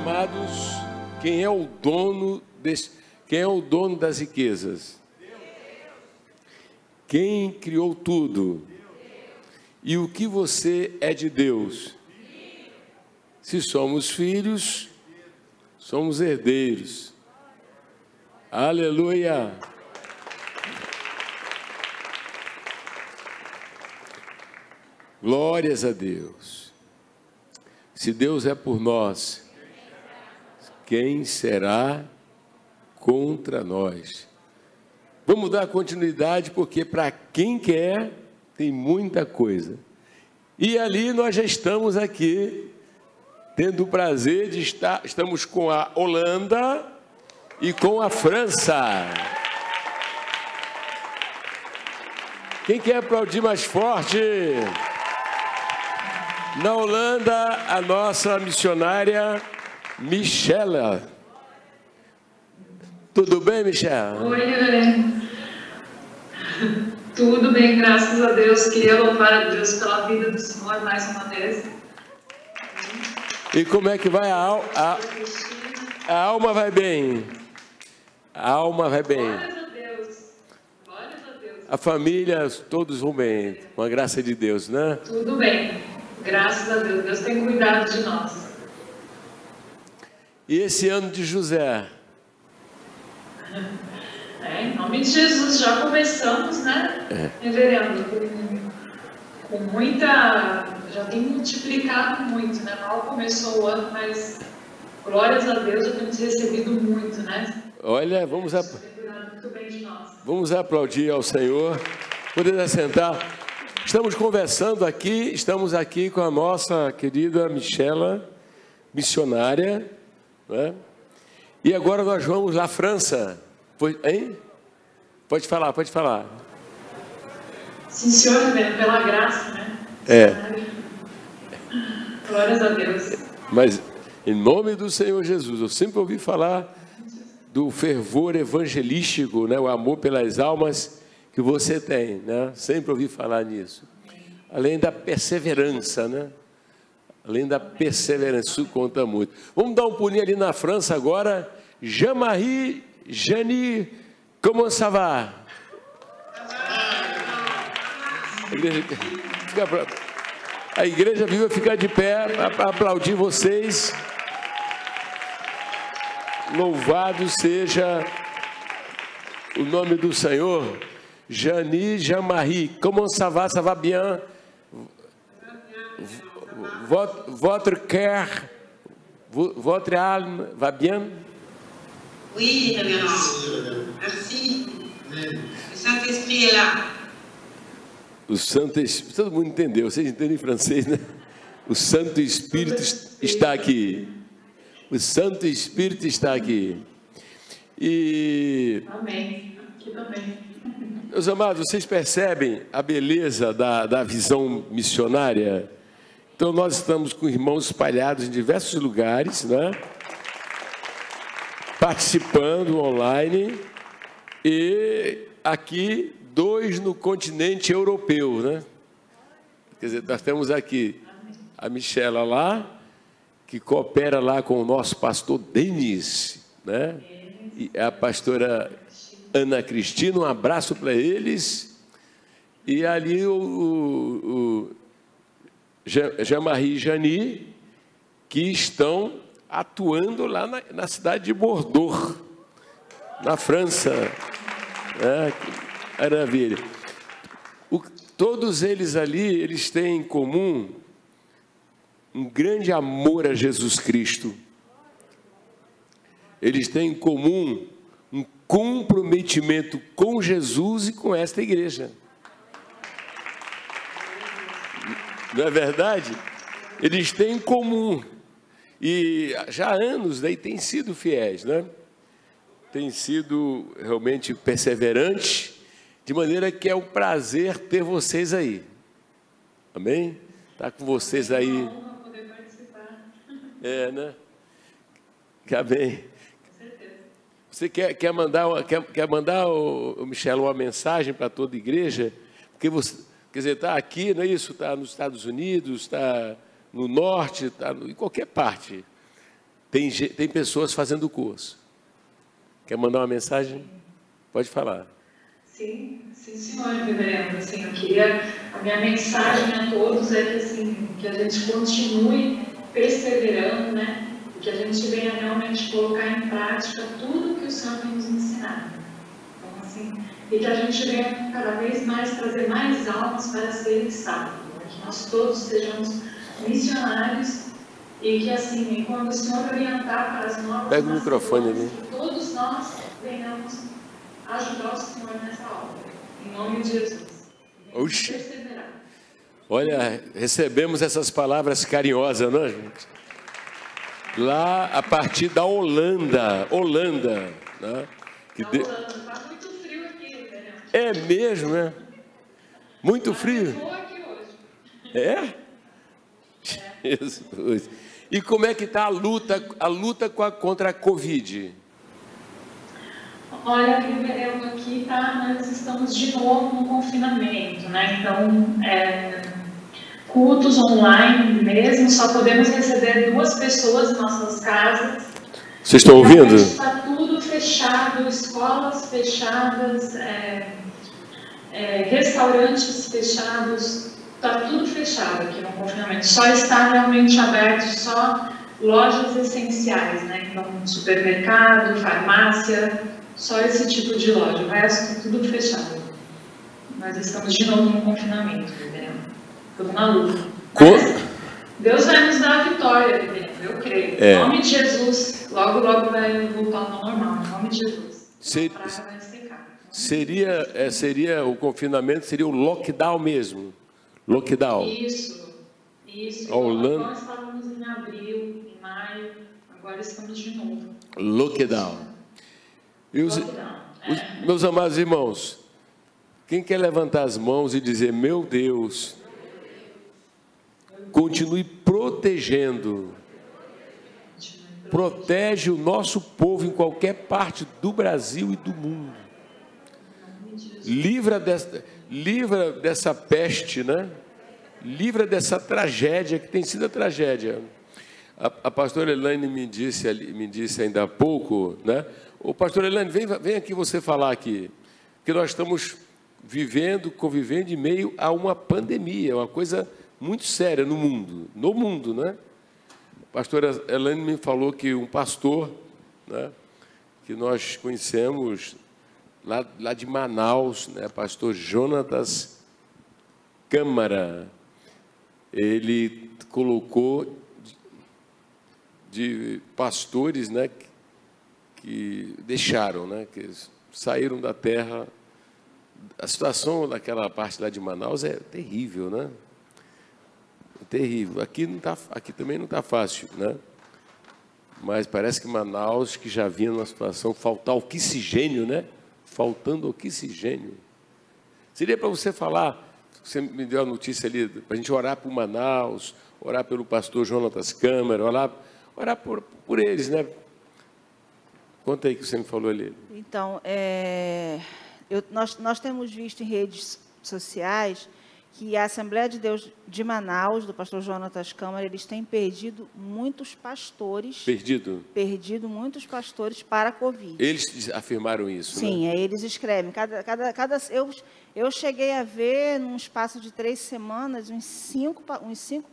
amados, quem é o dono das riquezas? Quem criou tudo? E o que você é de Deus? Se somos filhos, somos herdeiros. Aleluia! Glórias a Deus. Se Deus é por nós, quem será contra nós? Vamos dar continuidade, porque para quem quer, tem muita coisa. E ali nós já estamos aqui, tendo o prazer de estamos com a Holanda e com a França. Quem quer aplaudir mais forte? Na Holanda, a nossa missionária Michela. Tudo bem, Michela? Oi, Reverendo. Tudo bem, graças a Deus. Queria louvar a Deus pela vida do Senhor mais uma vez. E como é que vai a alma vai bem? A alma vai bem. Glórias a Deus. Glórias a Deus. A família, todos vão bem, com a graça de Deus, né? Tudo bem. Graças a Deus. Deus tem cuidado de nós. E esse ano de José? Em nome de Jesus, já começamos, né, Reverendo? Com muita... Já tem multiplicado muito, né? Mal começou o ano, mas glórias a Deus, já temos recebido muito, né? Olha, vamos muito bem de nós. Vamos aplaudir ao Senhor. Poder assentar. Estamos aqui com a nossa querida Michela, missionária, né? E agora nós vamos à França. Hein? Pode falar. Sim, senhor, Reverendo, pela graça, né? Glórias a Deus. Mas, em nome do Senhor Jesus, eu sempre ouvi falar do fervor evangelístico, né? O amor pelas almas que você tem, né? Sempre ouvi falar nisso. Além da perseverança, né? Além da perseverança, isso conta muito. Vamos dar um pulinho ali na França agora. Jean-Marie, Jani, comment ça va? A igreja viva ficar de pé para aplaudir vocês. Louvado seja o nome do Senhor. Jani, Jean-Marie, comment ça va bien? Votre cœur, votre âme va bien? Oui, Révérend. Merci. O Saint-Esprit est là. O Santo Espírito, todo mundo entendeu, vocês entendem francês, né? O Santo Espírito está aqui. O Santo Espírito está aqui. E... Amém. Aqui também. Meus amados, vocês percebem a beleza da visão missionária? Então, nós estamos com irmãos espalhados em diversos lugares, né? Participando online, e aqui 2 no continente europeu, né? Quer dizer, nós temos aqui a Michela lá, que coopera lá com o nosso pastor Denis, né? E a pastora Ana Cristina, um abraço para eles. E ali o Jean-Marie e Jani, que estão atuando lá na cidade de Bordeaux, na França. Maravilha. Todos eles ali, eles têm em comum um grande amor a Jesus Cristo. Eles têm em comum um comprometimento com Jesus e com esta igreja. Não é verdade? Eles têm em comum. E já há anos daí têm sido fiéis, né? Têm sido realmente perseverantes, de maneira que é um prazer ter vocês aí. Amém? Está com vocês aí. É uma honra poder participar. Né? Amém. Com certeza. Você quer mandar, Michel, uma mensagem para toda a igreja? Porque você, quer dizer, está aqui, não é isso? Está nos Estados Unidos, está no norte, está em qualquer parte. Tem pessoas fazendo o curso. Quer mandar uma mensagem? Pode falar. Sim, senhor, reverendo. Assim, a minha mensagem a todos é que, assim, que a gente continue perseverando, né? E que a gente venha realmente colocar em prática tudo que o Senhor tem nos ensinado. Então, assim, e que a gente venha cada vez mais trazer mais almas para serem salvos, né? Que nós todos sejamos missionários e que, assim, quando o Senhor orientar para as novas Pega o microfone ali. que todos nós venhamos ajudar o Senhor nessa obra, em nome de Jesus. Oxi. Perseverar. Olha, recebemos essas palavras carinhosas, não é, gente? Lá a partir da Holanda, né? Que Está muito frio aqui, né? É mesmo, né? Muito frio. Estou aqui hoje. É? Jesus. E como é que está a luta contra a Covid? Olha, reverendo, aqui nós estamos de novo no confinamento, né? Então, cultos online mesmo, só podemos receber 2 pessoas em nossas casas. Vocês estão ouvindo? Está tudo fechado, escolas fechadas, restaurantes fechados, está tudo fechado aqui no confinamento. Só está realmente aberto só lojas essenciais, né? Então, supermercado, farmácia, só esse tipo de loja. O resto tudo fechado. Nós estamos de novo no confinamento, entendeu? Estamos na luta. Mas Deus vai nos dar a vitória, entendeu? Eu creio. Em nome de Jesus, logo vai voltar ao normal. Em nome de Jesus. Seria o confinamento, seria o lockdown mesmo. Lockdown. Isso. A Holanda... Nós estávamos em abril, em maio, agora estamos de novo. Lockdown. Meus amados irmãos, quem quer levantar as mãos e dizer, meu Deus, continue protegendo, protege o nosso povo em qualquer parte do Brasil e do mundo. Livra dessa peste, né? Livra dessa tragédia, que tem sido a tragédia. A pastora Elaine me disse ainda há pouco, né? Ô, pastor Elaine, vem aqui você falar aqui, que nós estamos convivendo em meio a uma pandemia, uma coisa muito séria no mundo, né? A pastora Elaine me falou que um pastor, né, que nós conhecemos lá de Manaus, né, pastor Jonatas Câmara, ele colocou de pastores, né, que deixaram, né, que saíram da terra. A situação daquela parte lá de Manaus é terrível, né? É terrível. Aqui também não está fácil, né? Mas parece que Manaus, que já vinha numa situação faltar oxigênio, né? Faltando oxigênio. Seria para você falar, você me deu a notícia ali, para a gente orar por Manaus, orar pelo pastor Jonatas Câmara, orar por eles, né? Conta aí o que você me falou ali. Então, nós temos visto em redes sociais que a Assembleia de Deus de Manaus, do pastor Jonatas Câmara, eles têm perdido muitos pastores. Perdido muitos pastores para a Covid. Eles afirmaram isso, sim, né? Eles escrevem. Eu cheguei a ver, num espaço de 3 semanas, uns cinco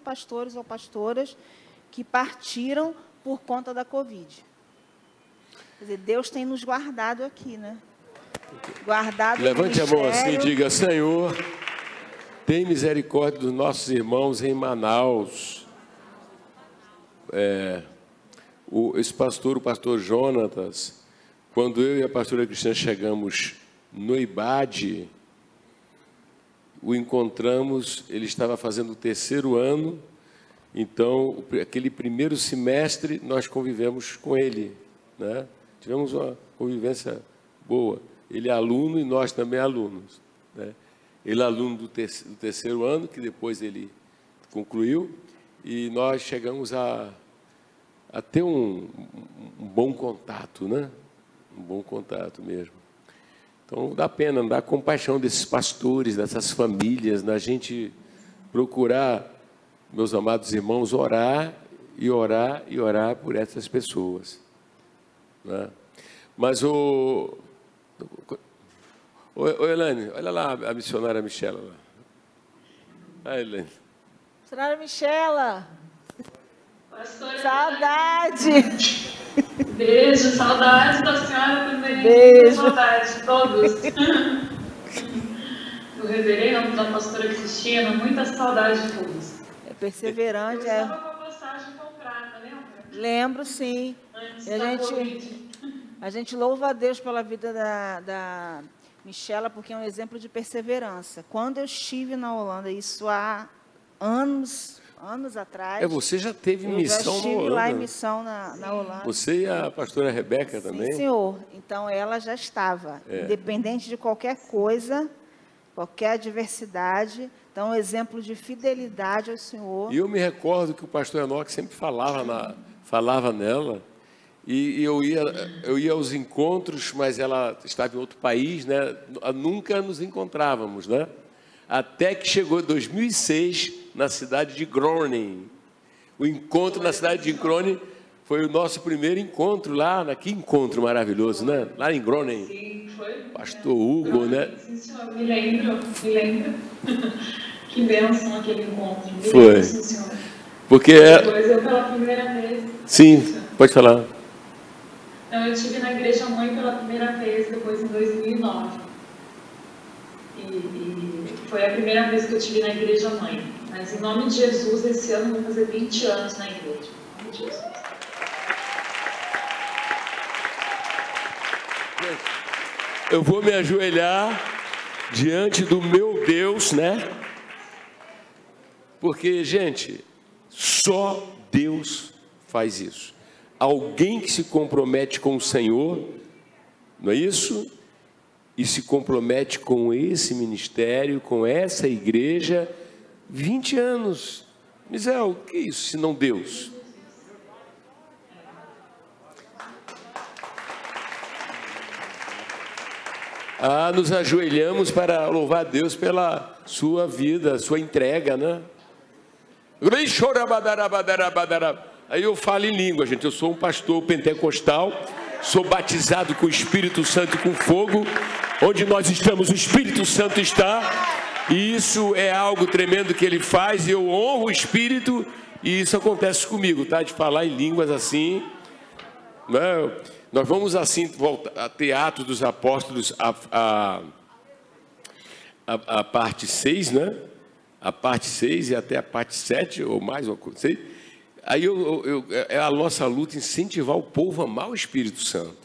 pastores ou pastoras que partiram por conta da Covid. Quer dizer, Deus tem nos guardado aqui, né? Guardado. Levante a mão assim e diga, Senhor, tem misericórdia dos nossos irmãos em Manaus. Esse pastor, o pastor Jonatas, quando eu e a pastora Cristina chegamos no IBAD, o encontramos, ele estava fazendo o 3º ano, então, aquele primeiro semestre, nós convivemos com ele, né? Tivemos uma convivência boa. Ele é aluno e nós também alunos, né? Ele é aluno do 3º ano, que depois ele concluiu, e nós chegamos a ter um bom contato, né? Um bom contato mesmo. Então, dá pena, dá compaixão desses pastores, dessas famílias, da gente procurar, meus amados irmãos, orar e orar por essas pessoas, né? Mas Ô, Elaine, olha lá a missionária Michela lá. Ah, Elaine. Missionária Michela. Pastora, Saudade. beijo, saudade da senhora também. Beijo. Saudade de todos. Do reverendo, da pastora Cristina, muita saudade de todos. É perseverante. Eu estava com a passagem comprada, lembra? Lembro, sim. Antes E a da gente, Covid. a gente louva a Deus pela vida da Michela, porque é um exemplo de perseverança. Quando eu estive na Holanda, isso há anos atrás. Você já teve eu missão já na estive Holanda? lá em missão na Holanda. Você e a pastora Rebeca também? Sim, senhor. Então, ela já estava, independente de qualquer coisa, qualquer adversidade. Então, um exemplo de fidelidade ao Senhor. E eu me recordo que o pastor Enoque sempre falava nela, e eu ia aos encontros, mas ela estava em outro país, né? Nunca nos encontrávamos, né? Até que chegou em 2006, na cidade de Groningen. O encontro na cidade de Groningen foi o nosso primeiro encontro lá, que encontro maravilhoso, né? Lá em Groningen. Sim, foi. Pastor Hugo, né? Sim, senhor, me lembro. Que bênção aquele encontro. Foi. Lembro, sim, senhor. Porque Depois eu pela primeira vez. Sim, pode falar. Então, eu estive na Igreja Mãe pela primeira vez, depois em 2009. E foi a primeira vez que eu estive na Igreja Mãe. Mas, em nome de Jesus, esse ano eu vou fazer 20 anos na igreja. Em nome de Jesus. Eu vou me ajoelhar diante do meu Deus, né? Porque, gente, só Deus faz isso. Alguém que se compromete com o Senhor, não é isso? E se compromete com esse ministério, com essa igreja, 20 anos. Misael, o que é isso, se não Deus? Nos ajoelhamos para louvar a Deus pela sua vida, sua entrega, né? Aí eu falo em língua, gente. Eu sou um pastor pentecostal, sou batizado com o Espírito Santo e com fogo. Onde nós estamos, o Espírito Santo está. E isso é algo tremendo que ele faz, e eu honro o Espírito, e isso acontece comigo, tá? De falar em línguas assim, né? Nós vamos assim voltar a ter Atos dos Apóstolos, a parte 6, né? A parte 6 e até a parte 7, ou mais, ou sei. Aí é a nossa luta incentivar o povo a amar o Espírito Santo,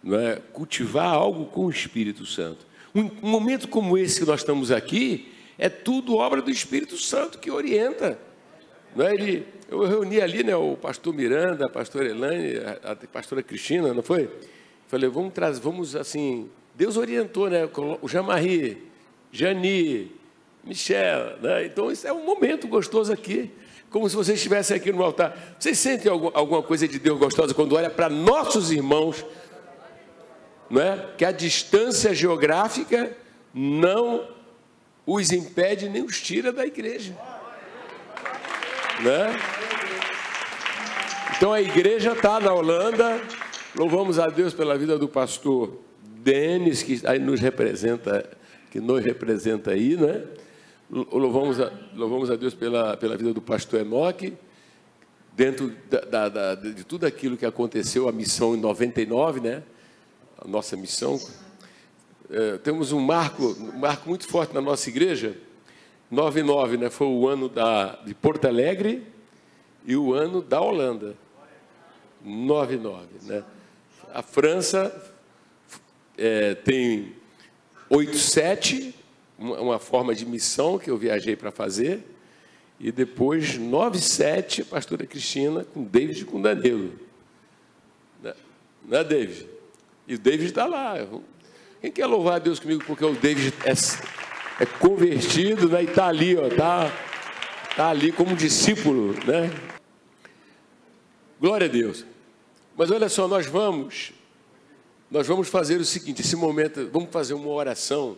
não é? Cultivar algo com o Espírito Santo. Um momento como esse que nós estamos aqui, é tudo obra do Espírito Santo que orienta, não é? Eu reuni ali, né, o pastor Miranda, a pastora Elaine, a pastora Cristina, não foi? Falei, vamos assim, Deus orientou, né? O Jean-Marie, Jani, Michel, né? Então isso é um momento gostoso aqui, como se vocês estivessem aqui no altar. Vocês sentem alguma coisa de Deus gostosa quando olha para nossos irmãos, não é? Que a distância geográfica não os impede nem os tira da igreja, né? Então a igreja está na Holanda. Louvamos a Deus pela vida do pastor Denis, que aí nos representa aí, né? Louvamos a Deus pela vida do pastor Enoque, dentro de tudo aquilo que aconteceu, a missão em 99, né? A nossa missão. Temos um marco muito forte na nossa igreja. 99, né? Foi o ano de Porto Alegre e o ano da Holanda. 99, né? A França tem 87, uma forma de missão que eu viajei para fazer, e depois 97, a pastora Cristina com David e com Danilo. Não é, David? E o David está lá. Quem quer louvar a Deus comigo porque o David é convertido, né? E está ali, ó, tá ali como discípulo, né? Glória a Deus. Mas olha só, nós vamos fazer o seguinte, esse momento, vamos fazer uma oração.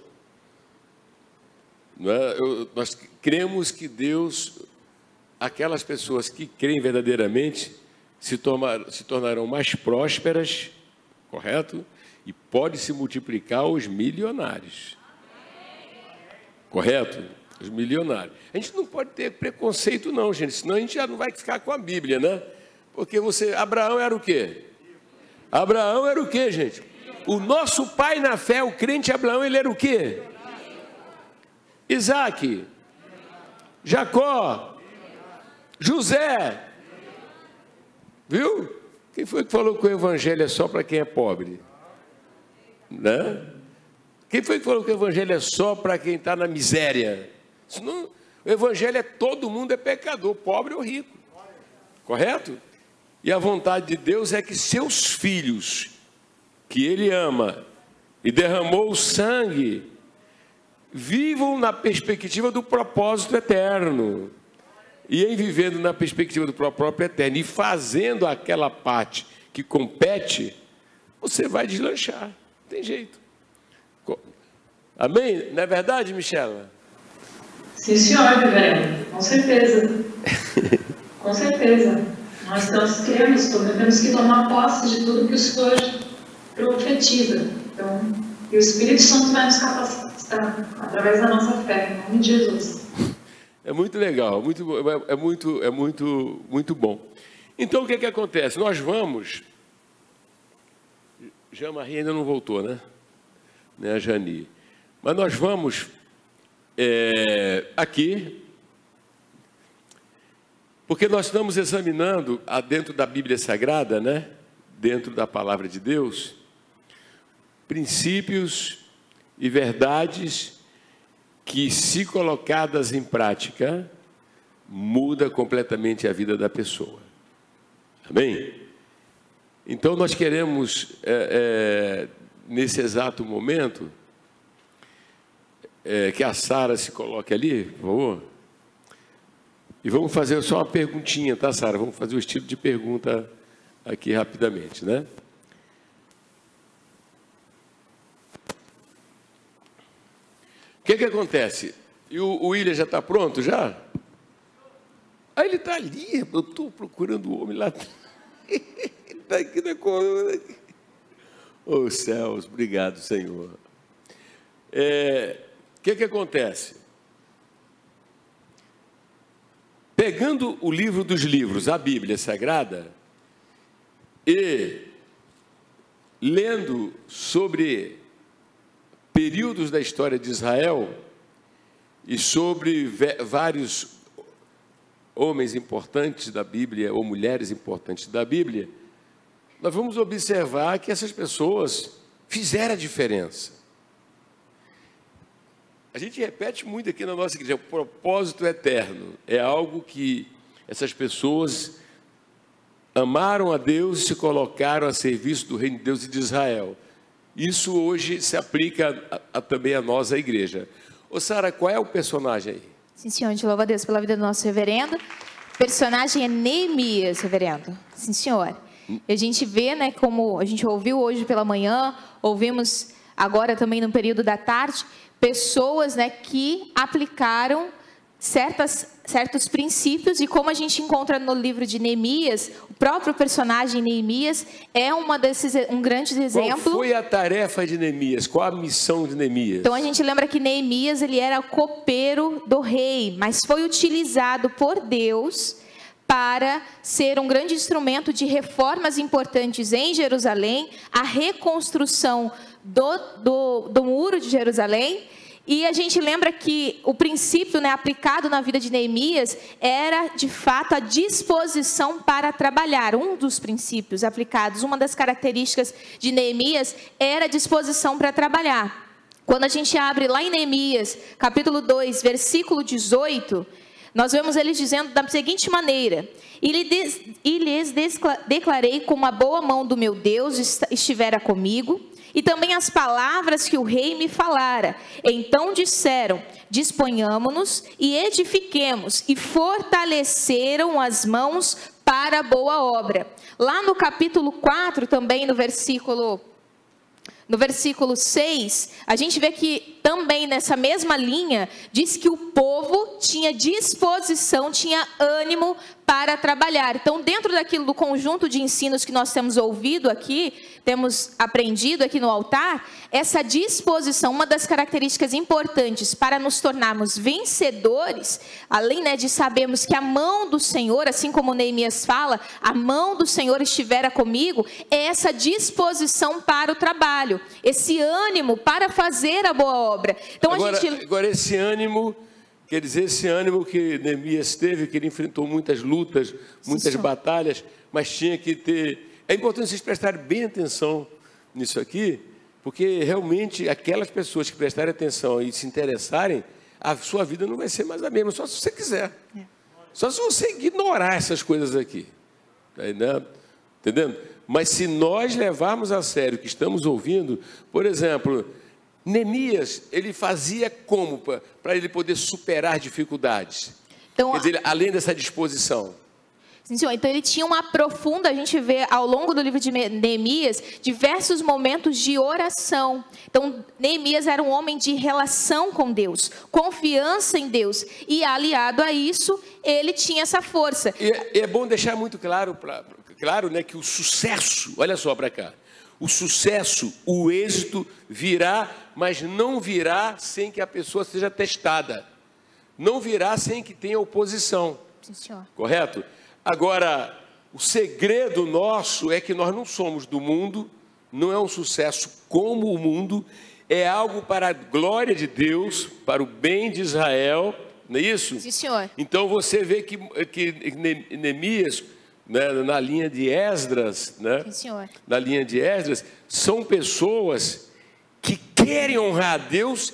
Não é? Nós cremos que Deus aquelas pessoas que creem verdadeiramente se tornarão mais prósperas, correto? E pode se multiplicar os milionários. Correto? Os milionários. A gente não pode ter preconceito não, gente, senão a gente já não vai ficar com a Bíblia, né? Porque Abraão era o quê? Abraão era o quê, gente? O nosso pai na fé, o crente Abraão, ele era o quê? Isaac, Jacó, José. Viu? Quem foi que falou que o evangelho é só para quem é pobre? Né? Quem foi que falou que o evangelho é só para quem está na miséria? Não, o evangelho é todo mundo é pecador, pobre ou rico. Correto? E a vontade de Deus é que seus filhos, que Ele ama e derramou o sangue, vivam na perspectiva do propósito eterno. E em vivendo na perspectiva do próprio eterno e fazendo aquela parte que compete, você vai deslanchar. Não tem jeito. Amém? Não é verdade, Michela? Sim, senhor, reverendo. Com certeza. Com certeza. Nós temos que tomar posse de tudo que o Senhor profetiza. Então, e o Espírito Santo vai nos capacitar através da nossa fé, em nome de Jesus. É muito legal, muito bom. Então, o que acontece? Nós vamos... Jean-Marie ainda não voltou, né? A Jani. Mas nós vamos aqui, porque nós estamos examinando dentro da Bíblia Sagrada, né? Dentro da Palavra de Deus, princípios e verdades que, se colocadas em prática, muda completamente a vida da pessoa. Amém? Então, nós queremos, nesse exato momento, que a Sara se coloque ali, por favor. E vamos fazer só uma perguntinha, tá, Sara? Vamos fazer o estilo de pergunta aqui rapidamente, né? O que acontece? E o William já está pronto, já? Ah, ele está ali, eu estou procurando o homem lá. Ele está aqui na coluna. Oh, céus, obrigado, Senhor. O que acontece? Pegando o livro dos livros, a Bíblia Sagrada, e lendo sobre períodos da história de Israel e sobre vários homens importantes da Bíblia ou mulheres importantes da Bíblia, nós vamos observar que essas pessoas fizeram a diferença. A gente repete muito aqui na nossa igreja, o propósito eterno é algo que essas pessoas amaram a Deus e se colocaram a serviço do reino de Deus e de Israel. Isso hoje se aplica também a nós, a igreja. Ô Sara, qual é o personagem aí? Sim, senhor, a gente louva a Deus pela vida do nosso reverendo. O personagem é Neemias, reverendo. Sim, senhor. E a gente vê, né, como a gente ouviu hoje pela manhã, ouvimos agora também no período da tarde, pessoas, né, que aplicaram certos princípios, e como a gente encontra no livro de Neemias, o próprio personagem Neemias é um grande exemplo. Qual foi a tarefa de Neemias? Qual a missão de Neemias? Então a gente lembra que Neemias, ele era copeiro do rei, mas foi utilizado por Deus para ser um grande instrumento de reformas importantes em Jerusalém, a reconstrução do muro de Jerusalém. E a gente lembra que o princípio, né, aplicado na vida de Neemias era, de fato, a disposição para trabalhar. Um dos princípios aplicados, uma das características de Neemias era a disposição para trabalhar. Quando a gente abre lá em Neemias, capítulo 2, versículo 18, nós vemos eles dizendo da seguinte maneira: e lhes declarei como a boa mão do meu Deus estivera comigo, e também as palavras que o rei me falara. Então disseram: disponhamo-nos e edifiquemos, e fortaleceram as mãos para a boa obra. Lá no capítulo 4, também no versículo 6, a gente vê que também nessa mesma linha, diz que o povo tinha disposição, tinha ânimo para trabalhar. Então, dentro daquilo do conjunto de ensinos que nós temos ouvido aqui, temos aprendido aqui no altar, essa disposição, uma das características importantes para nos tornarmos vencedores, além, né, de sabermos que a mão do Senhor, assim como Neemias fala, a mão do Senhor estivera comigo, é essa disposição para o trabalho, esse ânimo para fazer a boa obra. Então, agora esse ânimo, quer dizer, esse ânimo que Neemias teve, que ele enfrentou muitas lutas, muitas batalhas, mas tinha que ter... É importante vocês prestarem bem atenção nisso aqui, porque realmente aquelas pessoas que prestarem atenção e se interessarem, a sua vida não vai ser mais a mesma, só se você quiser. Só se você ignorar essas coisas aqui. Tá entendendo? Mas se nós levarmos a sério o que estamos ouvindo, por exemplo, Neemias, ele fazia como para ele poder superar dificuldades? Então, quer dizer, além dessa disposição. Sim, senhor. Então ele tinha uma profunda, a gente vê ao longo do livro de Neemias, diversos momentos de oração. Então Neemias era um homem de relação com Deus, confiança em Deus, e aliado a isso, ele tinha essa força. E é bom deixar muito claro, né, que o sucesso, olha só para cá, o sucesso, o êxito virá, mas não virá sem que a pessoa seja testada, não virá sem que tenha oposição. Sim, senhor. Correto? Agora, o segredo nosso é que nós não somos do mundo, não é um sucesso como o mundo, é algo para a glória de Deus, para o bem de Israel, não é isso? Sim, senhor. Então você vê que Neemias, né, na linha de Esdras, né? Sim, senhor. Na linha de Esdras, são pessoas que querem honrar a Deus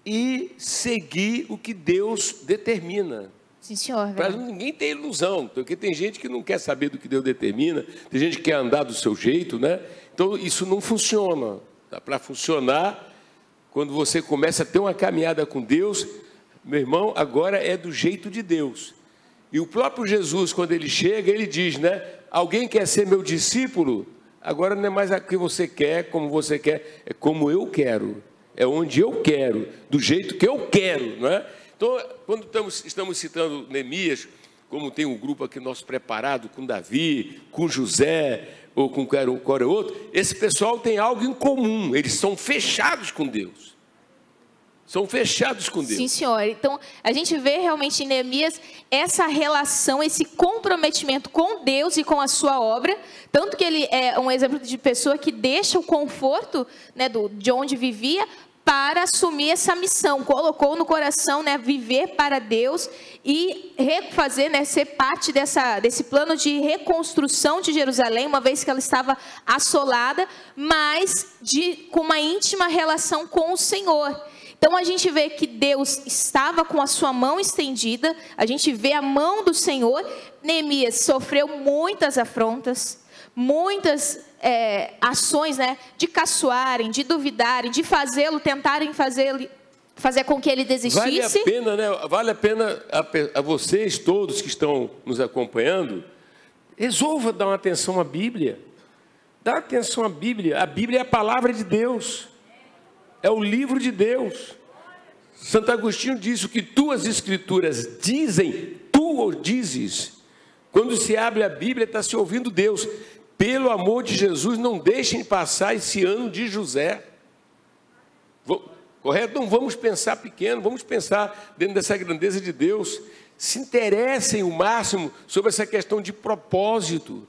e seguir o que Deus determina. Sim, senhor. Para ninguém ter ilusão, porque tem gente que não quer saber do que Deus determina, tem gente que quer andar do seu jeito, né? Então isso não funciona. Para funcionar, quando você começa a ter uma caminhada com Deus, meu irmão, agora é do jeito de Deus. E o próprio Jesus, quando ele chega, ele diz, né? Alguém quer ser meu discípulo? Agora não é mais o que você quer, como você quer, é como eu quero, é onde eu quero, do jeito que eu quero, não é? Então, quando estamos citando Neemias, como tem um grupo aqui nosso preparado com Davi, com José, ou com qualquer outro, esse pessoal tem algo em comum, eles são fechados com Deus. São fechados com Deus. Sim, senhor. Então, a gente vê realmente em Neemias essa relação, esse comprometimento com Deus e com a sua obra, tanto que ele é um exemplo de pessoa que deixa o conforto, né, de onde vivia, para assumir essa missão, colocou no coração, né, viver para Deus e refazer, né, ser parte desse plano de reconstrução de Jerusalém, uma vez que ela estava assolada, mas com uma íntima relação com o Senhor. Então a gente vê que Deus estava com a sua mão estendida, a gente vê a mão do Senhor. Neemias sofreu muitas afrontas, muitas ações, né, de caçoarem, de duvidarem, de tentarem fazer com que ele desistisse. Vale a pena, né? Vale a pena a vocês todos que estão nos acompanhando, resolva dar uma atenção à Bíblia. Dá atenção à Bíblia. A Bíblia é a palavra de Deus. É o livro de Deus. Santo Agostinho diz: o que tuas escrituras dizem, tu o dizes. Quando se abre a Bíblia, está se ouvindo Deus. Pelo amor de Jesus, não deixem passar esse ano de José. Correto? Não vamos pensar pequeno, vamos pensar dentro dessa grandeza de Deus. Se interessem o máximo sobre essa questão de propósito.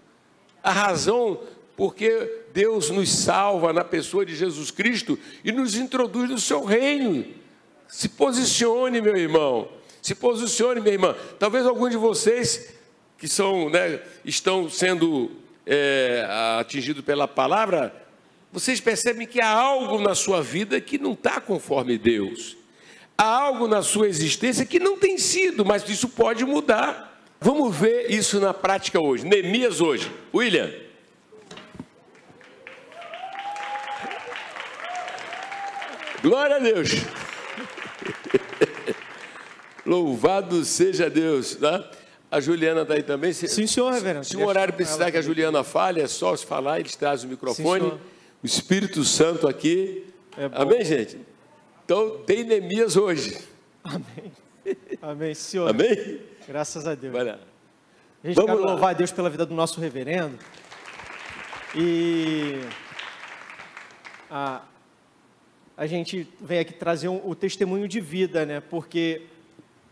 A razão porque Deus nos salva na pessoa de Jesus Cristo e nos introduz no seu reino. Se posicione, meu irmão. Se posicione, minha irmã. Talvez alguns de vocês que são, né, estão sendo atingidos pela palavra, vocês percebem que há algo na sua vida que não está conforme Deus. Há algo na sua existência que não tem sido, mas isso pode mudar. Vamos ver isso na prática hoje. Neemias hoje. William. Glória a Deus. Louvado seja Deus, tá? A Juliana está aí também. Sim, senhor, reverendo. Se o horário precisar que a Juliana fale, é só se falar, eles trazem o microfone. Sim, o Espírito Santo aqui. É bom. Amém, gente? Então, tem Neemias hoje. Amém. Amém, Senhor. Amém? Graças a Deus. Vai lá. A gente Vamos quer lá. louvar a Deus pela vida do nosso reverendo. E a gente vem aqui trazer o testemunho de vida, né? Porque,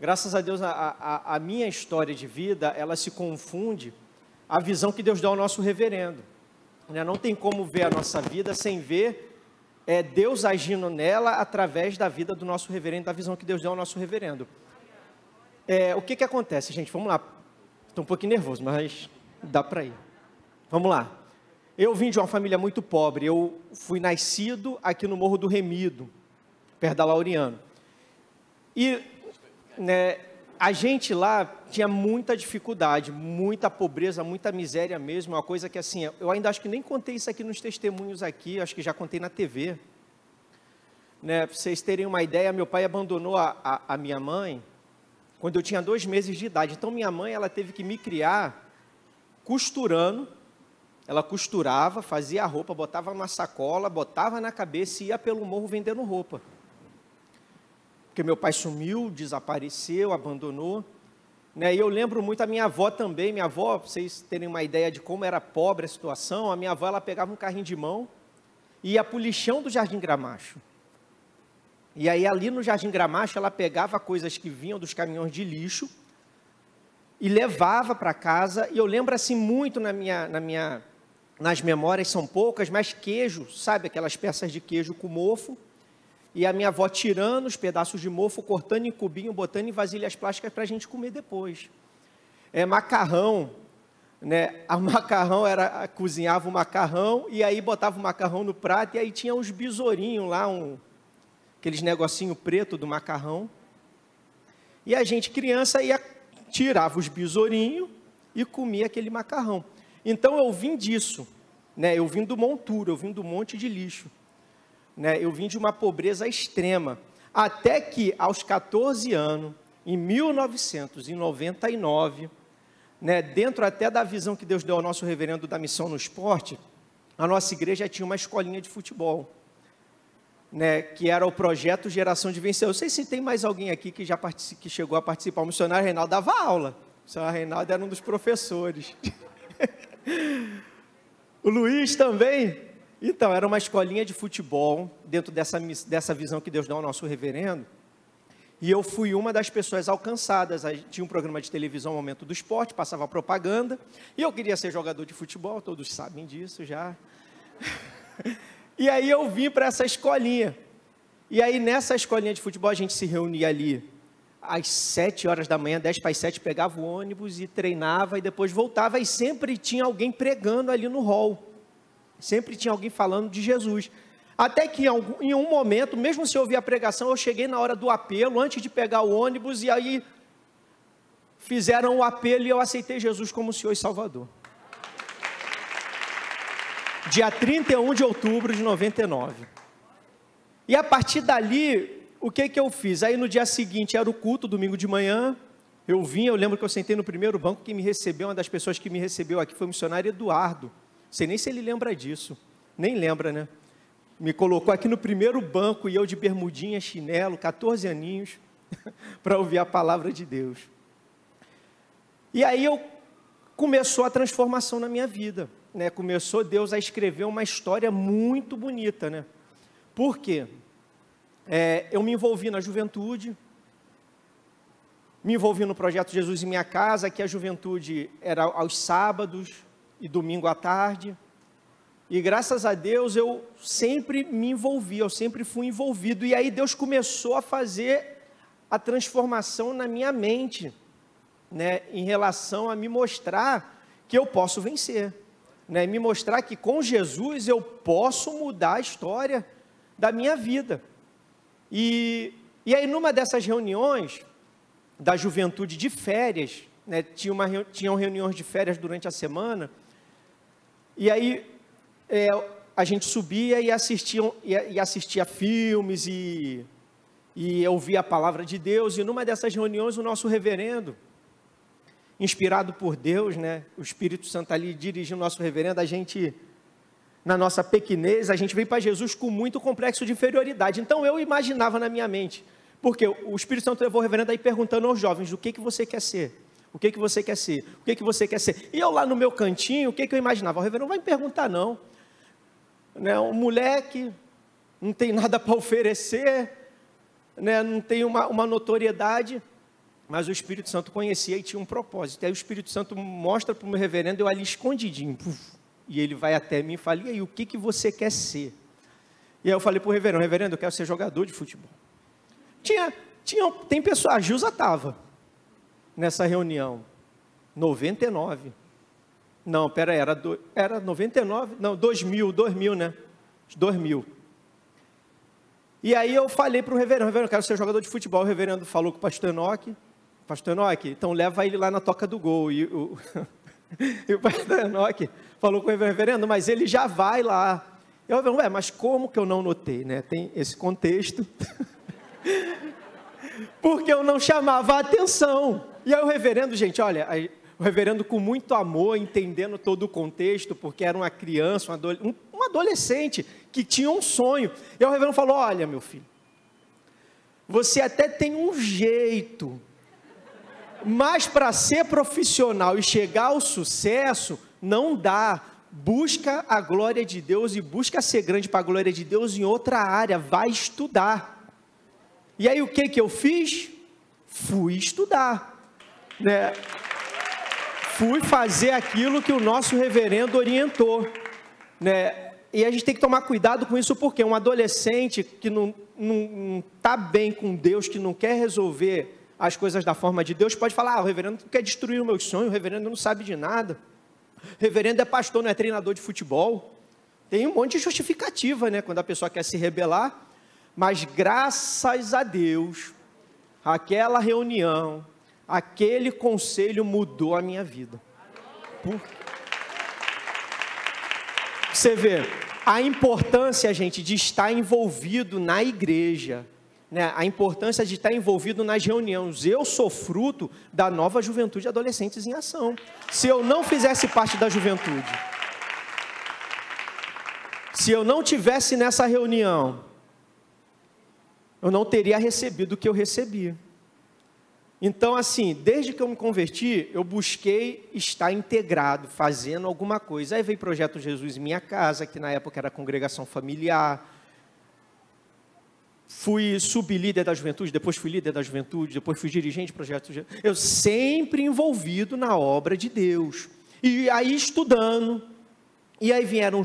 graças a Deus, a minha história de vida, ela se confunde a visão que Deus dá ao nosso reverendo. Né? Não tem como ver a nossa vida sem ver Deus agindo nela através da vida do nosso reverendo, da visão que Deus deu ao nosso reverendo. O que acontece, gente? Vamos lá. Estou um pouquinho nervoso, mas dá para ir. Vamos lá. Eu vim de uma família muito pobre. Eu fui nascido aqui no Morro do Remido, perto da Laureano. E, né, a gente lá tinha muita dificuldade, muita pobreza, muita miséria mesmo. Uma coisa que, assim, eu ainda acho que nem contei isso aqui nos testemunhos aqui, acho que já contei na TV. Né, para vocês terem uma ideia, meu pai abandonou a minha mãe quando eu tinha 2 meses de idade. Então, minha mãe, ela teve que me criar costurando. Ela costurava, fazia a roupa, botava numa sacola, botava na cabeça e ia pelo morro vendendo roupa. Porque meu pai sumiu, desapareceu, abandonou. Né? E eu lembro muito a minha avó também. Minha avó, para vocês terem uma ideia de como era pobre a situação, a minha avó, ela pegava um carrinho de mão e ia para o lixão do Jardim Gramacho. E aí, ali no Jardim Gramacho, ela pegava coisas que vinham dos caminhões de lixo e levava para casa. E eu lembro assim muito nas memórias, são poucas, mas queijo, sabe, aquelas peças de queijo com mofo, e a minha avó tirando os pedaços de mofo, cortando em cubinho, botando em vasilhas plásticas para a gente comer depois. Macarrão, né, cozinhava o macarrão, e aí botava o macarrão no prato, e aí tinha uns besourinhos lá, aqueles negocinho preto do macarrão, e a gente, criança, tirava os besourinhos e comia aquele macarrão. Então, eu vim disso, né? Eu vim do monturo, eu vim do monte de lixo, né? Eu vim de uma pobreza extrema, até que, aos 14 anos, em 1999, né, dentro até da visão que Deus deu ao nosso reverendo da Missão no Esporte, a nossa igreja tinha uma escolinha de futebol, né, que era o projeto Geração de Vencer. Eu sei se tem mais alguém aqui que que chegou a participar. O missionário Reinaldo dava aula. O missionário Reinaldo era um dos professores. O Luiz também. Então, era uma escolinha de futebol, dentro dessa visão que Deus dá ao nosso reverendo, e eu fui uma das pessoas alcançadas. Tinha um programa de televisão, Momento do Esporte, passava propaganda, e eu queria ser jogador de futebol, todos sabem disso já. E aí eu vim para essa escolinha, e aí nessa escolinha de futebol a gente se reunia ali, às 7 horas da manhã, 10 para as 7, pegava o ônibus e treinava, e depois voltava, e sempre tinha alguém pregando ali no hall. Sempre tinha alguém falando de Jesus. Até que em um momento, mesmo se eu ouvir a pregação, eu cheguei na hora do apelo, antes de pegar o ônibus, e aí fizeram o apelo e eu aceitei Jesus como Senhor e Salvador. Dia 31 de outubro de 99. E a partir dali, o que eu fiz? Aí no dia seguinte era o culto, domingo de manhã, eu lembro que eu sentei no primeiro banco, quem me recebeu, uma das pessoas que me recebeu aqui foi o missionário Eduardo. Não sei nem se ele lembra disso, nem lembra, né? Me colocou aqui no primeiro banco, e eu de bermudinha, chinelo, 14 aninhos, para ouvir a palavra de Deus. E aí começou a transformação na minha vida, né? Começou Deus a escrever uma história muito bonita, né? Por quê? Eu me envolvi na juventude, me envolvi no projeto Jesus em Minha Casa, que a juventude era aos sábados e domingo à tarde, e graças a Deus eu sempre me envolvi, eu sempre fui envolvido, e aí Deus começou a fazer a transformação na minha mente, né, em relação a me mostrar que eu posso vencer, né, me mostrar que com Jesus eu posso mudar a história da minha vida. E aí numa dessas reuniões da juventude de férias, né, tinham reuniões de férias durante a semana, e aí a gente subia e assistia filmes e ouvia a palavra de Deus, e numa dessas reuniões o nosso reverendo, inspirado por Deus, né, o Espírito Santo ali dirigindo o nosso reverendo, a gente na nossa pequenez, a gente vem para Jesus com muito complexo de inferioridade. Então eu imaginava na minha mente, porque o Espírito Santo levou o reverendo aí perguntando aos jovens, o que você quer ser? O que você quer ser? O que você quer ser? E eu lá no meu cantinho, o que eu imaginava? O reverendo não vai me perguntar não. Né? Um moleque, não tem nada para oferecer, né? Não tem uma notoriedade, mas o Espírito Santo conhecia e tinha um propósito. Aí o Espírito Santo mostra para o meu reverendo, eu ali escondidinho, e ele vai até mim e fala, e aí, o que você quer ser? E aí eu falei para o reverendo, eu quero ser jogador de futebol. Tem pessoas, a Gilza estava nessa reunião, 99, não, peraí, era 99, não, 2000, né, 2000. E aí eu falei para o reverendo, eu quero ser jogador de futebol. O reverendo falou com o pastor Enoque, então leva ele lá na toca do gol. E o pastor Enoque falou com o reverendo, mas ele já vai lá. Eu falei, mas como que eu não notei, né? Tem esse contexto, porque eu não chamava a atenção. E aí o reverendo, gente, olha, o reverendo com muito amor, entendendo todo o contexto, porque era uma criança, um adolescente que tinha um sonho. E aí o reverendo falou, olha meu filho, você até tem um jeito, mas para ser profissional e chegar ao sucesso, não dá. Busca a glória de Deus e busca ser grande para a glória de Deus em outra área, vai estudar. E aí o que eu fiz? Fui estudar, né? Fui fazer aquilo que o nosso reverendo orientou, né? E a gente tem que tomar cuidado com isso, porque um adolescente que não está bem com Deus, que não quer resolver as coisas da forma de Deus, pode falar, o reverendo quer destruir os meus sonhos, o reverendo não sabe de nada, o reverendo é pastor, não é treinador de futebol. Tem um monte de justificativa, né, quando a pessoa quer se rebelar, mas graças a Deus, aquela reunião, aquele conselho mudou a minha vida. Você vê a importância, gente, de estar envolvido na igreja, né? A importância de estar envolvido nas reuniões. Eu sou fruto da Nova Juventude Adolescentes em Ação. Se eu não fizesse parte da juventude, se eu não tivesse nessa reunião, eu não teria recebido o que eu recebi. Então, assim, desde que eu me converti, eu busquei estar integrado, fazendo alguma coisa. Aí veio o Projeto Jesus em Minha Casa, que na época era congregação familiar. Fui sublíder da juventude, depois fui líder da juventude, depois fui dirigente do Projeto Jesus. Eu sempre envolvido na obra de Deus. E aí estudando. E aí vieram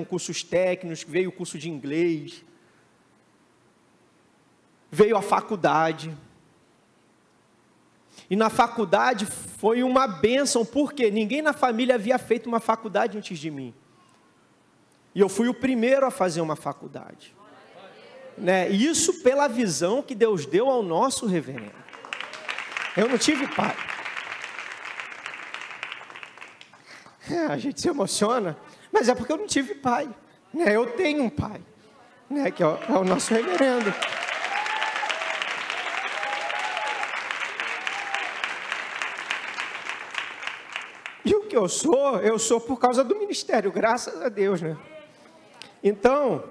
cursos técnicos, veio o curso de inglês. Veio a faculdade. E na faculdade foi uma bênção, porque ninguém na família havia feito uma faculdade antes de mim. E eu fui o primeiro a fazer uma faculdade. Né? Isso pela visão que Deus deu ao nosso reverendo. Eu não tive pai. A gente se emociona, mas é porque eu não tive pai. Né? Eu tenho um pai, né? Que é o nosso reverendo. E o que eu sou por causa do ministério, graças a Deus, né? Então,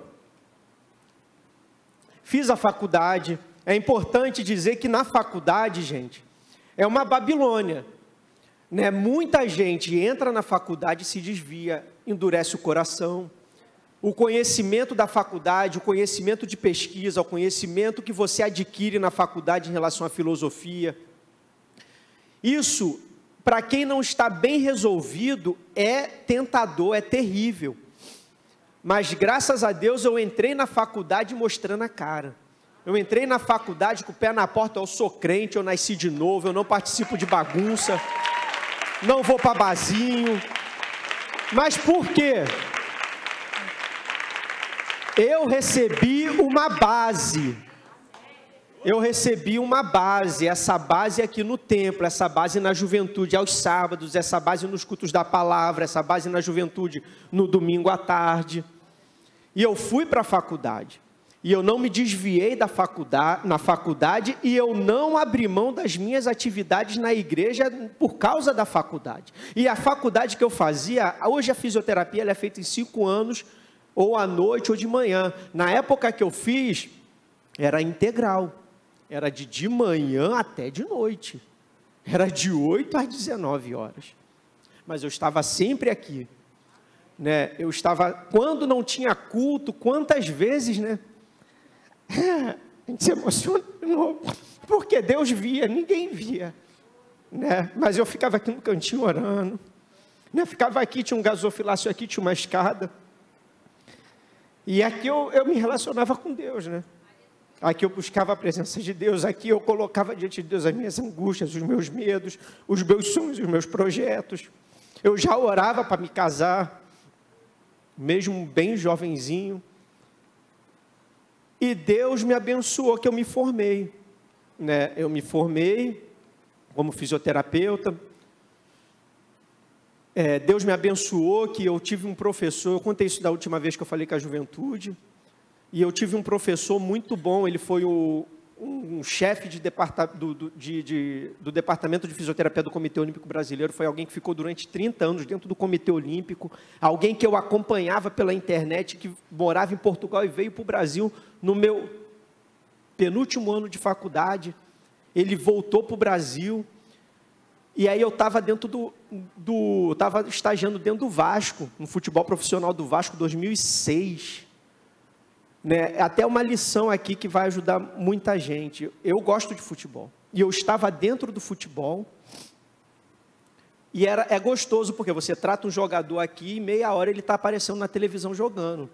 fiz a faculdade. É importante dizer que na faculdade, gente, é uma Babilônia, né? Muita gente entra na faculdade e se desvia, endurece o coração. O conhecimento da faculdade, o conhecimento de pesquisa, o conhecimento que você adquire na faculdade em relação à filosofia, isso, para quem não está bem resolvido, é tentador, é terrível. Mas graças a Deus eu entrei na faculdade mostrando a cara. Eu entrei na faculdade com o pé na porta, eu sou crente, eu nasci de novo, eu não participo de bagunça, não vou para barzinho. Mas por quê? Eu recebi uma base. Essa base aqui no templo, essa base na juventude aos sábados, essa base nos cultos da palavra, essa base na juventude no domingo à tarde. E eu fui para a faculdade. E eu não me desviei na faculdade e eu não abri mão das minhas atividades na igreja por causa da faculdade. E a faculdade que eu fazia, hoje a fisioterapia ela é feita em 5 anos, ou à noite ou de manhã. Na época que eu fiz, era integral. Era de manhã até de noite. Era de 8 às 19 horas. Mas eu estava sempre aqui. Né? Eu estava, quando não tinha culto, quantas vezes, né? A gente se emocionou, porque Deus via, ninguém via, né? Mas eu ficava aqui no cantinho orando, né? Ficava aqui, tinha um gasofilácio aqui, tinha uma escada, e aqui eu me relacionava com Deus, né? Aqui eu buscava a presença de Deus, aqui eu colocava diante de Deus as minhas angústias, os meus medos, os meus sonhos, os meus projetos. Eu já orava para me casar, mesmo bem jovenzinho. E Deus me abençoou que eu me formei, né? Eu me formei como fisioterapeuta. Deus me abençoou que eu tive um professor, eu contei isso da última vez que eu falei com a juventude, e eu tive um professor muito bom, ele foi um chefe do Departamento de Fisioterapia do Comitê Olímpico Brasileiro, foi alguém que ficou durante 30 anos dentro do Comitê Olímpico, alguém que eu acompanhava pela internet, que morava em Portugal e veio para o Brasil no meu penúltimo ano de faculdade. Ele voltou para o Brasil, e aí eu estava estava estagiando dentro do Vasco, no futebol profissional do Vasco, 2006. Né, até uma lição aqui que vai ajudar muita gente. Eu gosto de futebol, e eu estava dentro do futebol, e é gostoso, porque você trata um jogador aqui, e meia hora ele está aparecendo na televisão jogando,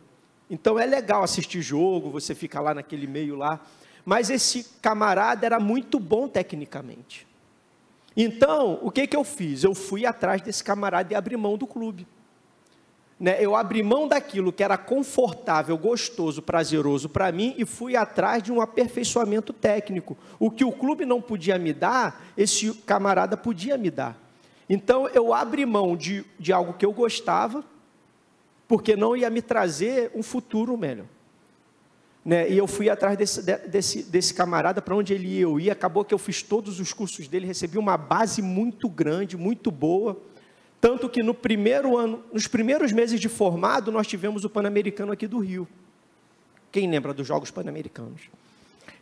então é legal assistir jogo, você fica lá naquele meio lá, mas esse camarada era muito bom tecnicamente. Então, o que eu fiz? Eu fui atrás desse camarada e abri mão do clube. Eu abri mão daquilo que era confortável, gostoso, prazeroso para mim e fui atrás de um aperfeiçoamento técnico. O que o clube não podia me dar, esse camarada podia me dar. Então, eu abri mão de algo que eu gostava, porque não ia me trazer um futuro melhor. E eu fui atrás desse camarada, para onde ele ia, eu ia. Acabou que eu fiz todos os cursos dele, recebi uma base muito grande, muito boa. Tanto que no primeiro ano, nos primeiros meses de formado, nós tivemos o Pan-Americano aqui do Rio. Quem lembra dos Jogos Pan-Americanos?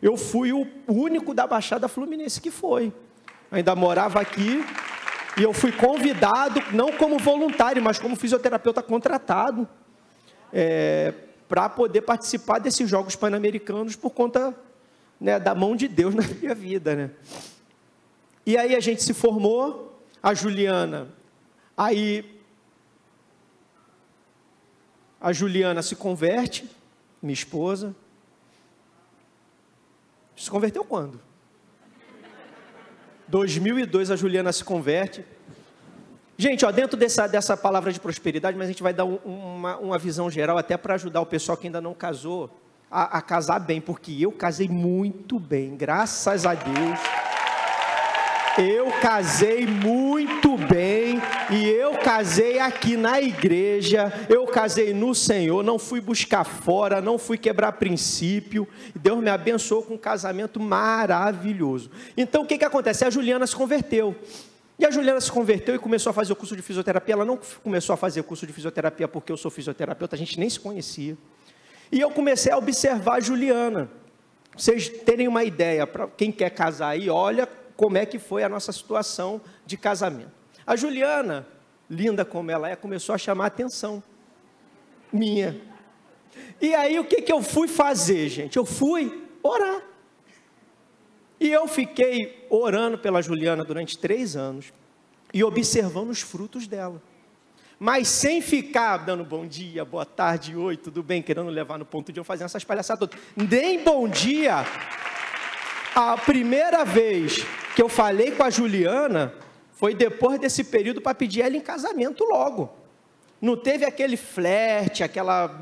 Eu fui o único da Baixada Fluminense que foi. Ainda morava aqui e eu fui convidado, não como voluntário, mas como fisioterapeuta contratado, para poder participar desses Jogos Pan-Americanos por conta, né, da mão de Deus na minha vida, né? E aí a gente se formou, a Juliana... Aí, a Juliana se converte, minha esposa. Se converteu quando? 2002 a Juliana se converte. Gente, dentro dessa palavra de prosperidade, mas a gente vai dar uma visão geral até para ajudar o pessoal que ainda não casou a casar bem, porque eu casei muito bem, graças a Deus. Eu casei muito bem, e eu casei aqui na igreja, eu casei no Senhor, não fui buscar fora, não fui quebrar princípio, Deus me abençoou com um casamento maravilhoso. Então o que acontece? A Juliana se converteu, e a Juliana se converteu e começou a fazer o curso de fisioterapia. Ela não começou a fazer o curso de fisioterapia porque eu sou fisioterapeuta, a gente nem se conhecia, e eu comecei a observar a Juliana. Vocês terem uma ideia, para quem quer casar aí, olha como é que foi a nossa situação de casamento. A Juliana, linda como ela é, começou a chamar a atenção minha. E aí o que eu fui fazer, gente? Eu fui orar. E eu fiquei orando pela Juliana durante 3 anos e observando os frutos dela. Mas sem ficar dando bom dia, boa tarde, oi, tudo bem, querendo levar no ponto de eu fazer essas palhaçadas todas. Nem bom dia. A primeira vez que eu falei com a Juliana foi depois desse período para pedir ela em casamento logo. Não teve aquele flerte, aquela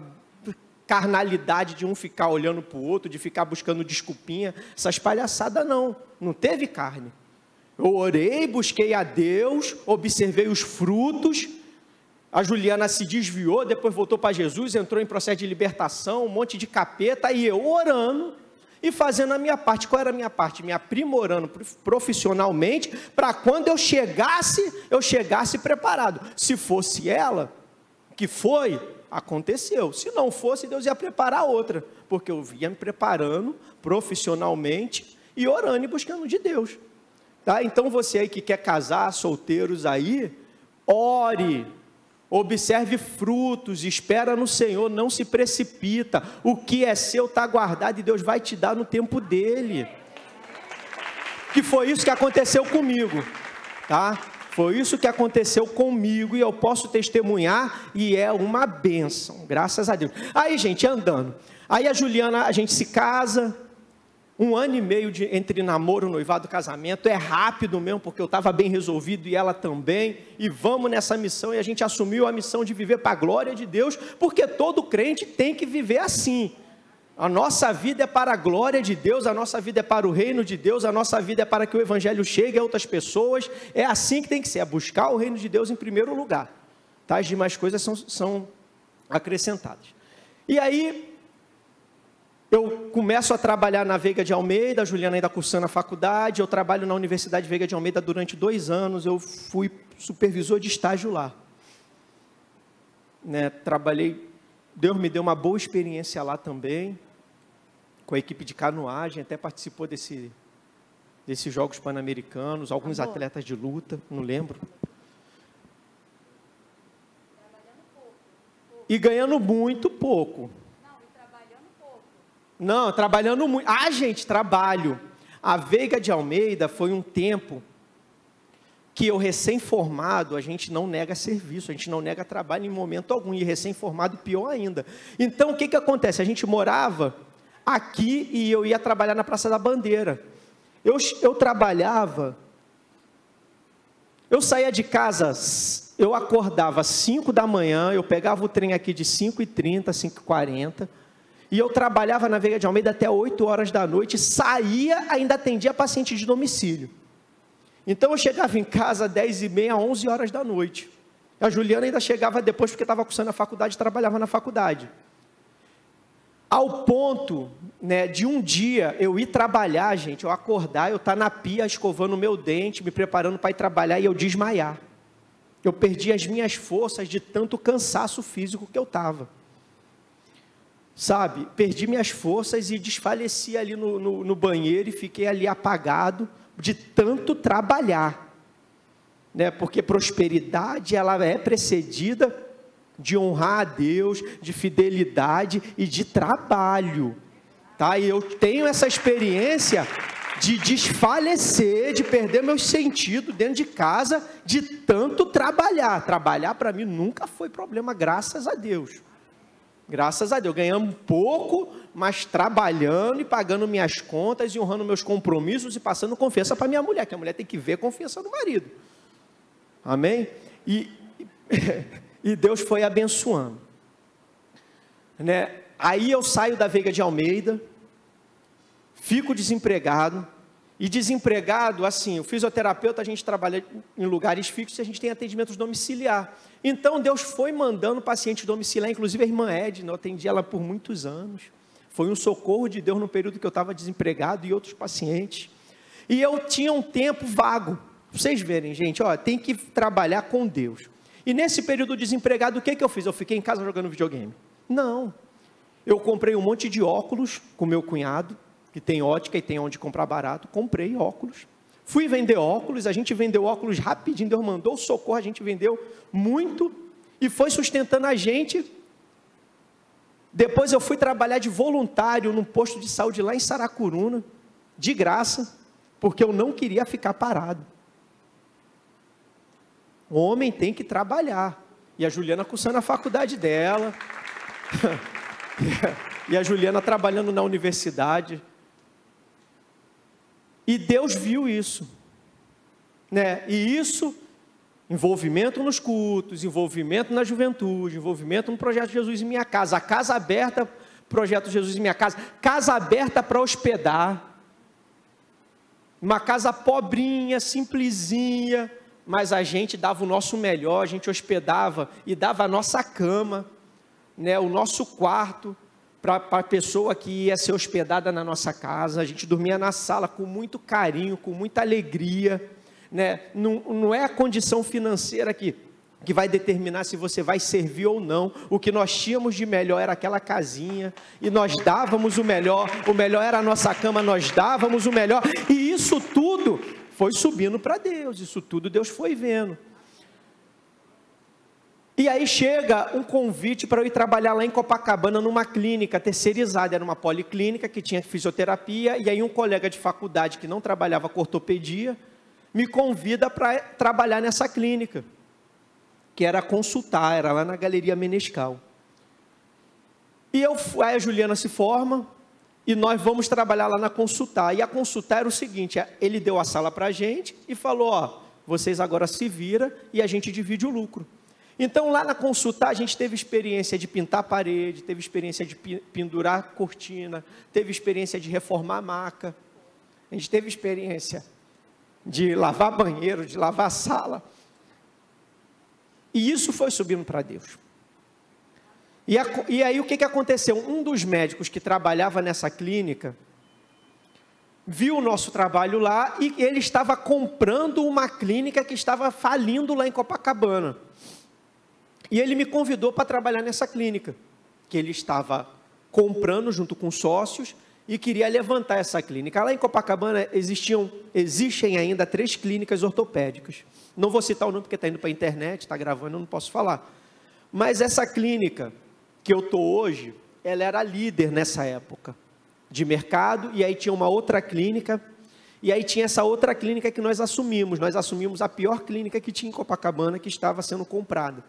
carnalidade de um ficar olhando para o outro, de ficar buscando desculpinha, essas palhaçadas não teve carne. Eu orei, busquei a Deus, observei os frutos A Juliana se desviou, depois voltou para Jesus, entrou em processo de libertação, um monte de capeta, e eu orando e fazendo a minha parte. Qual era a minha parte? Me aprimorando profissionalmente, para quando eu chegasse preparado. Se fosse ela, que foi, aconteceu. Se não fosse, Deus ia preparar outra, porque eu ia me preparando profissionalmente e orando e buscando de Deus. Tá? Então você aí que quer casar, solteiros aí, ore, observe frutos, espera no Senhor, não se precipita. O que é seu está guardado e Deus vai te dar no tempo dele. Que foi isso que aconteceu comigo, tá? Foi isso que aconteceu comigo e eu posso testemunhar e é uma bênção, graças a Deus. Aí, gente, andando. Aí a Juliana, a gente se casa, 1 ano e meio entre namoro, noivado, casamento, é rápido mesmo, porque eu estava bem resolvido e ela também, e vamos nessa missão, e a gente assumiu a missão de viver para a glória de Deus, porque todo crente tem que viver assim. A nossa vida é para a glória de Deus, a nossa vida é para o reino de Deus, a nossa vida é para que o evangelho chegue a outras pessoas, é assim que tem que ser, é buscar o reino de Deus em primeiro lugar. Tá? As demais coisas são acrescentadas. E aí, eu começo a trabalhar na Veiga de Almeida, a Juliana ainda cursando a faculdade, eu trabalho na Universidade Veiga de Almeida durante 2 anos, eu fui supervisor de estágio lá. Né, trabalhei, Deus me deu uma boa experiência lá também, com a equipe de canoagem, até participou desses Jogos Pan-Americanos, alguns atletas de luta, não lembro. E ganhando muito pouco. Não, trabalhando muito. Ah, gente, trabalho. A Veiga de Almeida foi um tempo que eu recém-formado, a gente não nega serviço, a gente não nega trabalho em momento algum, e recém-formado pior ainda. Então, o que acontece? A gente morava aqui e eu ia trabalhar na Praça da Bandeira. Eu trabalhava, eu saía de casa, eu acordava às 5 da manhã, eu pegava o trem aqui de 5h30, 5h40, e eu trabalhava na Veiga de Almeida até 8 horas da noite, saía, ainda atendia paciente de domicílio. Então eu chegava em casa às 10h30, 11 horas da noite. A Juliana ainda chegava depois, porque estava cursando a faculdade, trabalhava na faculdade. Ao ponto, né, de um dia eu ir trabalhar, gente, eu acordar, eu estar na pia escovando o meu dente, me preparando para ir trabalhar e eu desmaiar. Eu perdi as minhas forças de tanto cansaço físico que eu estava. Sabe, perdi minhas forças e desfaleci ali no banheiro e fiquei ali apagado de tanto trabalhar, né? Porque prosperidade, ela é precedida de honrar a Deus, de fidelidade e de trabalho, tá? E eu tenho essa experiência de desfalecer, de perder meus sentidos dentro de casa, de tanto trabalhar. Trabalhar para mim nunca foi problema, graças a Deus. Graças a Deus, ganhamos pouco, mas trabalhando e pagando minhas contas e honrando meus compromissos e passando confiança para minha mulher, que a mulher tem que ver a confiança do marido. Amém? E Deus foi abençoando. Né? Aí eu saio da Veiga de Almeida, fico desempregado, e desempregado, assim, o fisioterapeuta, a gente trabalha em lugares fixos e a gente tem atendimentos domiciliar. Então, Deus foi mandando paciente domiciliar, inclusive a irmã Edna, eu atendi ela por muitos anos. Foi um socorro de Deus no período que eu estava desempregado e outros pacientes. E eu tinha um tempo vago. Pra vocês verem, gente, ó, tem que trabalhar com Deus. E nesse período desempregado, o que eu fiz? Eu fiquei em casa jogando videogame? Não. Eu comprei um monte de óculos com meu cunhado, que tem ótica e tem onde comprar barato, comprei óculos, fui vender óculos, a gente vendeu óculos rapidinho, Deus mandou socorro, a gente vendeu muito, e foi sustentando a gente. Depois eu fui trabalhar de voluntário num posto de saúde lá em Saracuruna, de graça, porque eu não queria ficar parado. O homem tem que trabalhar, e a Juliana cursando a faculdade dela, e a Juliana trabalhando na universidade. E Deus viu isso, né? E isso, envolvimento nos cultos, envolvimento na juventude, envolvimento no Projeto Jesus em Minha Casa, a casa aberta, Projeto Jesus em Minha Casa, casa aberta para hospedar, uma casa pobrinha, simplesinha, mas a gente dava o nosso melhor, a gente hospedava e dava a nossa cama, né, o nosso quarto, para a pessoa que ia ser hospedada na nossa casa. A gente dormia na sala com muito carinho, com muita alegria, né? Não é a condição financeira que vai determinar se você vai servir ou não. O que nós tínhamos de melhor era aquela casinha, e nós dávamos o melhor era a nossa cama, nós dávamos o melhor, e isso tudo foi subindo para Deus, isso tudo Deus foi vendo. E aí chega um convite para eu ir trabalhar lá em Copacabana, numa clínica terceirizada, era uma policlínica que tinha fisioterapia, e aí um colega de faculdade que não trabalhava com ortopedia, me convida para trabalhar nessa clínica, que era consultar, era lá na Galeria Menescal. E aí a Juliana se forma, e nós vamos trabalhar lá na consultar, e a consultar era o seguinte, ele deu a sala para a gente, e falou, ó, vocês agora se viram, e a gente divide o lucro. Então, lá na consulta, a gente teve experiência de pintar a parede, teve experiência de pendurar cortina, teve experiência de reformar a maca, a gente teve experiência de lavar banheiro, de lavar a sala. E isso foi subindo para Deus. E aí, o que aconteceu? Um dos médicos que trabalhava nessa clínica viu o nosso trabalho lá, e ele estava comprando uma clínica que estava falindo lá em Copacabana. E ele me convidou para trabalhar nessa clínica, que ele estava comprando junto com sócios e queria levantar essa clínica. Lá em Copacabana existem ainda 3 clínicas ortopédicas. Não vou citar o nome porque está indo para a internet, está gravando, eu não posso falar. Mas essa clínica que eu estou hoje, ela era líder nessa época de mercado, e aí tinha uma outra clínica, e aí tinha essa outra clínica que nós assumimos a pior clínica que tinha em Copacabana, que estava sendo comprada.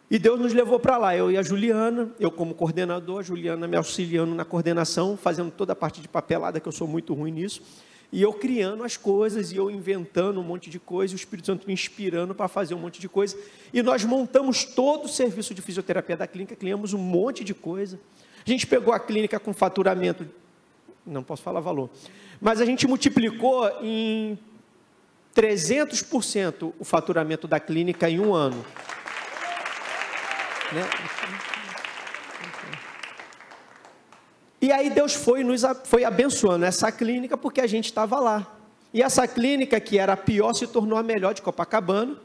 E Deus nos levou para lá, eu e a Juliana, eu como coordenador, a Juliana me auxiliando na coordenação, fazendo toda a parte de papelada, que eu sou muito ruim nisso, e eu criando as coisas, e eu inventando um monte de coisa, e o Espírito Santo me inspirando para fazer um monte de coisa, e nós montamos todo o serviço de fisioterapia da clínica, criamos um monte de coisa. A gente pegou a clínica com faturamento, não posso falar valor, mas a gente multiplicou em 300% o faturamento da clínica em um ano. E aí Deus foi abençoando essa clínica, porque a gente estava lá. E essa clínica, que era a pior, se tornou a melhor de Copacabana.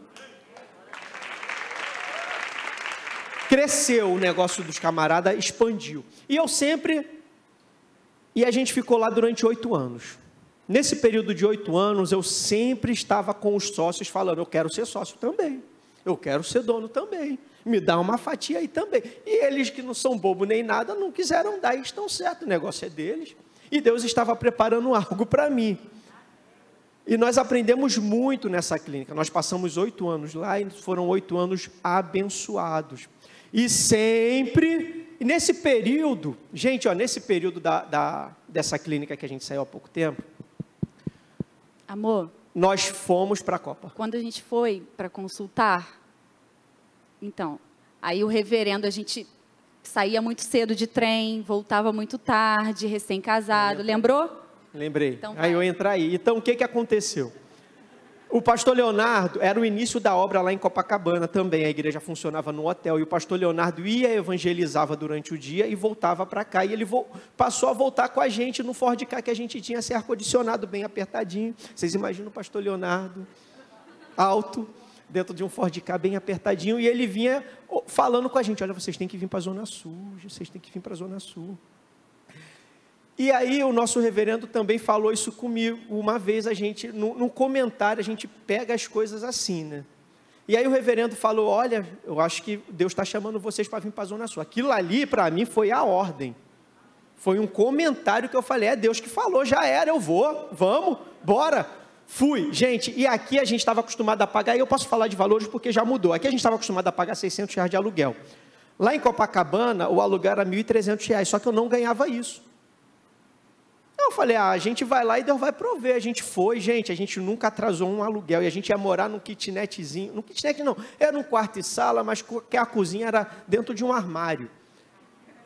Cresceu o negócio dos camaradas, expandiu. E a gente ficou lá durante 8 anos. Nesse período de 8 anos, eu sempre estava com os sócios falando, eu quero ser sócio também, eu quero ser dono também. Me dá uma fatia aí também. E eles, que não são bobo nem nada, não quiseram dar, e estão certos, o negócio é deles. E Deus estava preparando algo para mim. E nós aprendemos muito nessa clínica. Nós passamos 8 anos lá, e foram 8 anos abençoados. E sempre, nesse período, gente, ó, nesse período dessa clínica que a gente saiu há pouco tempo, amor, nós fomos para a Copa. Quando a gente foi para consultar, então, aí o reverendo, a gente saía muito cedo de trem, voltava muito tarde, recém-casado, lembrou? Lembrei, então, aí eu entro aí. Então, o que aconteceu? O pastor Leonardo, era o início da obra lá em Copacabana também, a igreja funcionava no hotel, e o pastor Leonardo ia e evangelizava durante o dia e voltava para cá, e ele passou a voltar com a gente no Ford Ka, que a gente tinha esse ar-condicionado bem apertadinho. Vocês imaginam o pastor Leonardo, alto, dentro de um Ford Ka bem apertadinho, e ele vinha falando com a gente, olha, vocês têm que vir para a Zona Sul, vocês têm que vir para a Zona Sul. E aí o nosso reverendo também falou isso comigo, uma vez a gente, num comentário, a gente pega as coisas assim, né? E aí o reverendo falou, olha, eu acho que Deus está chamando vocês para vir para a Zona Sul. Aquilo ali, para mim, foi a ordem. Foi um comentário que eu falei, é Deus que falou, já era, eu vou, vamos, bora. Fui, gente, e aqui a gente estava acostumado a pagar, e eu posso falar de valores porque já mudou. Aqui a gente estava acostumado a pagar R$600 de aluguel. Lá em Copacabana, o aluguel era R$1.300, só que eu não ganhava isso. Eu falei, a gente vai lá e Deus vai prover. A gente foi, gente, a gente nunca atrasou um aluguel, e a gente ia morar num kitnetzinho, num kitnet não, era um quarto e sala, mas que a cozinha era dentro de um armário.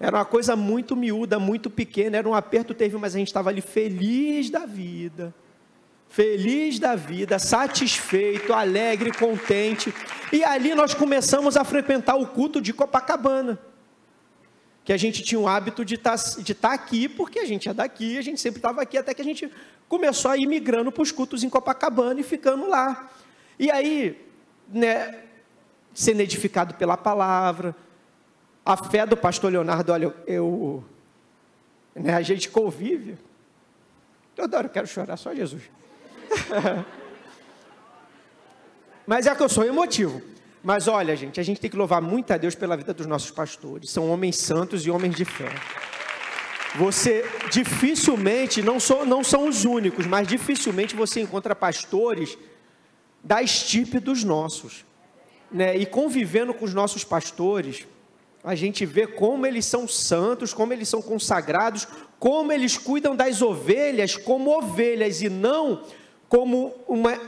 Era uma coisa muito miúda, muito pequena, era um aperto terrível, mas a gente estava ali feliz da vida. feliz da vida, satisfeito, alegre, contente. E ali nós começamos a frequentar o culto de Copacabana, que a gente tinha o hábito de estar aqui, porque a gente é daqui, a gente sempre estava aqui, até que a gente começou a ir migrando para os cultos em Copacabana e ficando lá. E aí, né, sendo edificado pela palavra, a fé do pastor Leonardo, olha, né, a gente convive, toda hora eu quero chorar, só Jesus. Mas é que eu sou emotivo. Mas olha, gente, a gente tem que louvar muito a Deus pela vida dos nossos pastores. São homens santos e homens de fé. Você dificilmente, não são os únicos, mas dificilmente você encontra pastores da estirpe dos nossos, né? E convivendo com os nossos pastores, a gente vê como eles são santos, como eles são consagrados, como eles cuidam das ovelhas como ovelhas e não como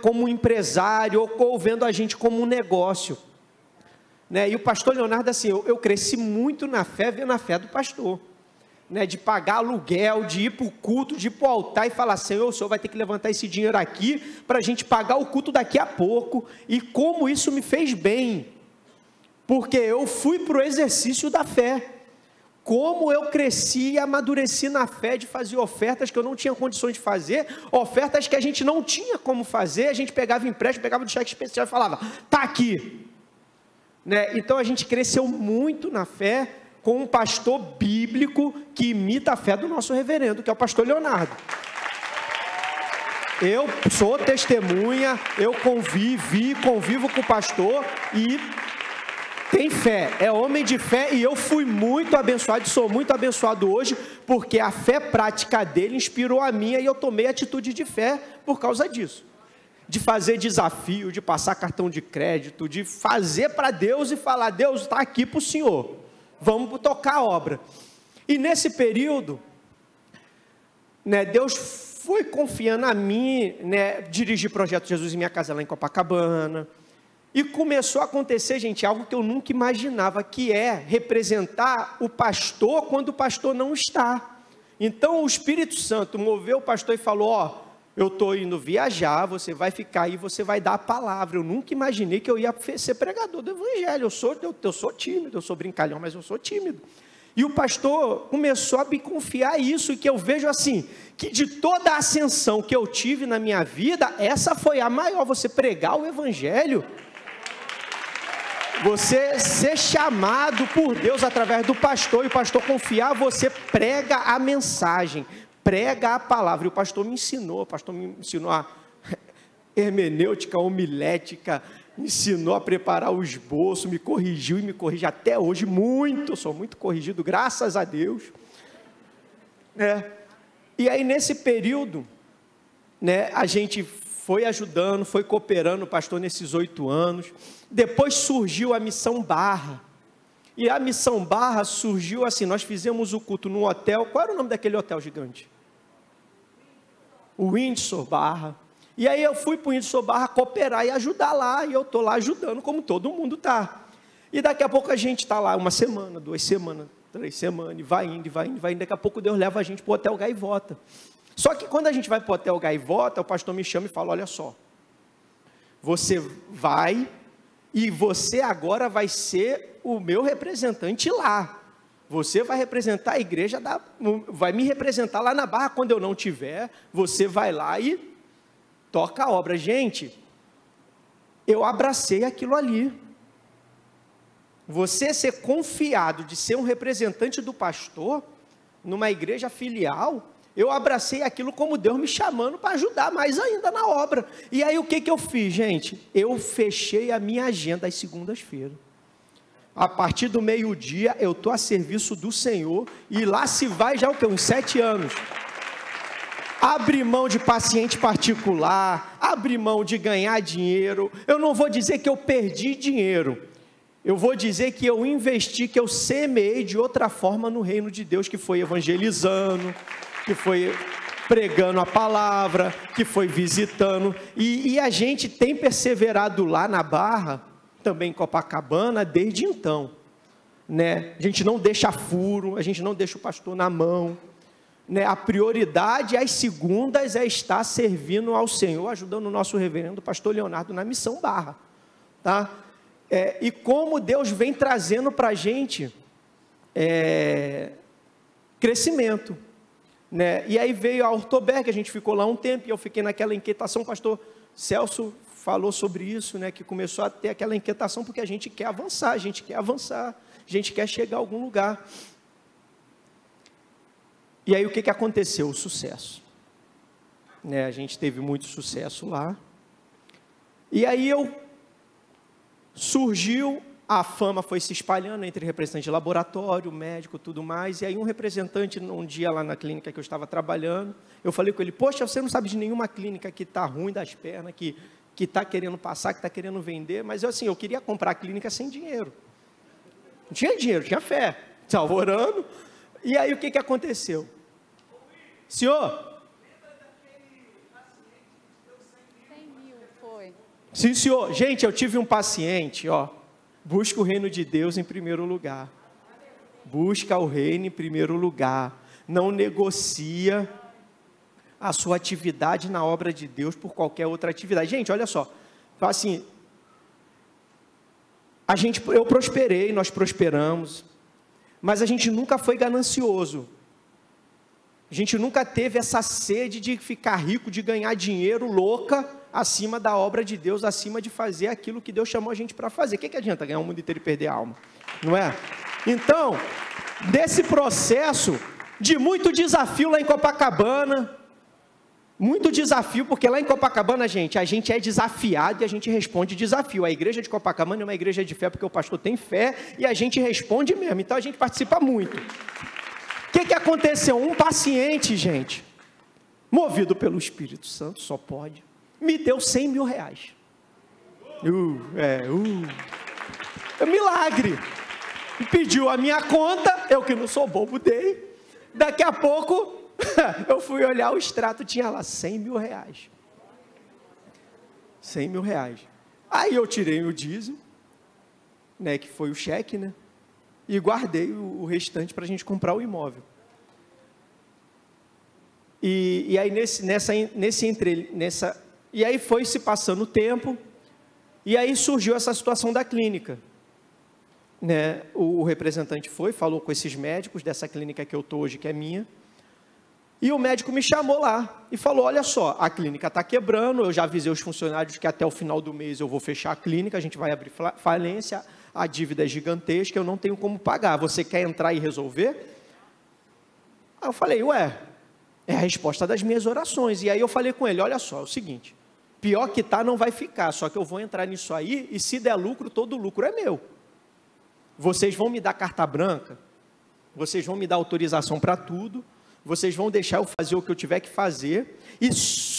um empresário ou vendo a gente como um negócio, né? E o pastor Leonardo, assim, eu cresci muito na fé, vendo a fé do pastor, né? De pagar aluguel, de ir para o culto, de ir para o altar e falar, Senhor, o Senhor vai ter que levantar esse dinheiro aqui para a gente pagar o culto daqui a pouco. E como isso me fez bem, porque eu fui para o exercício da fé. Como eu cresci e amadureci na fé de fazer ofertas que eu não tinha condições de fazer, ofertas que a gente não tinha como fazer, a gente pegava empréstimo, pegava do cheque especial e falava, tá aqui, né? Então a gente cresceu muito na fé com um pastor bíblico que imita a fé do nosso reverendo, que é o pastor Leonardo. Eu sou testemunha, eu convivo com o pastor e tem fé, é homem de fé, e eu fui muito abençoado, e sou muito abençoado hoje, porque a fé prática dele inspirou a minha, e eu tomei atitude de fé por causa disso, de fazer desafio, de passar cartão de crédito, de fazer para Deus e falar, Deus está aqui para o Senhor, vamos tocar a obra. E nesse período, né, Deus foi confiando a mim, né, dirigir o Projeto Jesus em Minha Casa lá em Copacabana. E começou a acontecer, gente, algo que eu nunca imaginava, que é representar o pastor quando o pastor não está. Então o Espírito Santo moveu o pastor e falou, ó, eu estou indo viajar, você vai ficar aí, você vai dar a palavra. Eu nunca imaginei que eu ia ser pregador do evangelho, eu sou tímido, eu sou brincalhão, mas eu sou tímido. E o pastor começou a me confiar isso, e que eu vejo assim, que de toda a ascensão que eu tive na minha vida, essa foi a maior, você pregar o evangelho. Você ser chamado por Deus através do pastor, e o pastor confiar, você prega a mensagem, prega a palavra. E o pastor me ensinou a hermenêutica, homilética, me ensinou a preparar o esboço, me corrigiu e me corrige até hoje muito, sou muito corrigido, graças a Deus. E aí nesse período, né, a gente foi ajudando, foi cooperando o pastor nesses 8 anos. Depois surgiu a Missão Barra, e a Missão Barra surgiu assim, nós fizemos o culto num hotel, qual era o nome daquele hotel gigante? O Windsor Barra, e aí eu fui para o Windsor Barra cooperar e ajudar lá, e eu estou lá ajudando como todo mundo está, e daqui a pouco a gente está lá 1 semana, 2 semanas, 3 semanas, e vai indo, daqui a pouco Deus leva a gente para o Hotel Gaivota. Só que quando a gente vai para o Hotel Gaivota, o pastor me chama e fala, olha só, você vai, e você agora vai ser o meu representante lá, você vai representar a igreja, vai me representar lá na Barra, quando eu não tiver, você vai lá e toca a obra. Gente, eu abracei aquilo ali, você ser confiado de ser um representante do pastor, numa igreja filial, eu abracei aquilo como Deus me chamando para ajudar mais ainda na obra. E aí o que eu fiz, gente? Eu fechei a minha agenda às segundas-feiras. A partir do meio-dia eu estou a serviço do Senhor, e lá se vai já o quê? Uns 7 anos. Abri mão de paciente particular, abri mão de ganhar dinheiro. Eu não vou dizer que eu perdi dinheiro, eu vou dizer que eu investi, que eu semeei de outra forma no reino de Deus, que foi evangelizando, que foi pregando a palavra, que foi visitando, e a gente tem perseverado lá na Barra, também em Copacabana, desde então, né? A gente não deixa furo, a gente não deixa o pastor na mão, né, a prioridade, as segundas é estar servindo ao Senhor, ajudando o nosso reverendo pastor Leonardo na missão Barra, tá? E como Deus vem trazendo para a gente crescimento, né? E aí veio a Ortoberg, a gente ficou lá um tempo, e eu fiquei naquela inquietação, o pastor Celso falou sobre isso, né, que começou a ter aquela inquietação, porque a gente quer avançar, a gente quer chegar a algum lugar. E aí o que aconteceu? O sucesso, né? A gente teve muito sucesso lá, e aí surgiu, a fama foi se espalhando entre representantes de laboratório, médico, tudo mais, e aí um representante, um dia lá na clínica que eu estava trabalhando, eu falei com ele, poxa, você não sabe de nenhuma clínica que está ruim das pernas, que está querendo passar, que está querendo vender, mas eu queria comprar a clínica sem dinheiro. Não tinha dinheiro, tinha fé, estava orando, e aí o que aconteceu? Senhor? Sim, senhor. Gente, eu tive um paciente, busca o reino de Deus em primeiro lugar. Busca o reino em primeiro lugar. Não negocia a sua atividade na obra de Deus por qualquer outra atividade. Gente, olha só. Assim, eu prosperei, nós prosperamos, mas a gente nunca foi ganancioso. A gente nunca teve essa sede de ficar rico, de ganhar dinheiro louca, acima da obra de Deus, acima de fazer aquilo que Deus chamou a gente para fazer. O que adianta ganhar o mundo inteiro e perder a alma? Não é? Então, desse processo de muito desafio lá em Copacabana, muito desafio, porque lá em Copacabana, a gente é desafiado e a gente responde desafio. A igreja de Copacabana é uma igreja de fé, porque o pastor tem fé e a gente responde mesmo. Então, a gente participa muito. O que aconteceu? Um paciente, gente, movido pelo Espírito Santo, só pode, me deu 100 mil reais. É milagre. Pediu a minha conta, eu que não sou bobo dei. Daqui a pouco, eu fui olhar o extrato, tinha lá 100 mil reais. 100 mil reais. Aí eu tirei o dízimo, né, que foi o cheque, né? E guardei o restante para a gente comprar o imóvel. E aí e aí foi se passando o tempo, e aí surgiu essa situação da clínica, né? O representante falou com esses médicos dessa clínica que eu estou hoje, que é minha, e o médico me chamou lá e falou, olha só, a clínica está quebrando, eu já avisei os funcionários que até o final do mês eu vou fechar a clínica, a gente vai abrir falência, a dívida é gigantesca, eu não tenho como pagar, você quer entrar e resolver? Aí eu falei, é a resposta das minhas orações. E aí eu falei com ele, olha só, é o seguinte, pior que tá, não vai ficar, só que eu vou entrar nisso aí, e se der lucro, todo lucro é meu. Vocês vão me dar carta branca, vocês vão me dar autorização para tudo, vocês vão deixar eu fazer o que eu tiver que fazer, e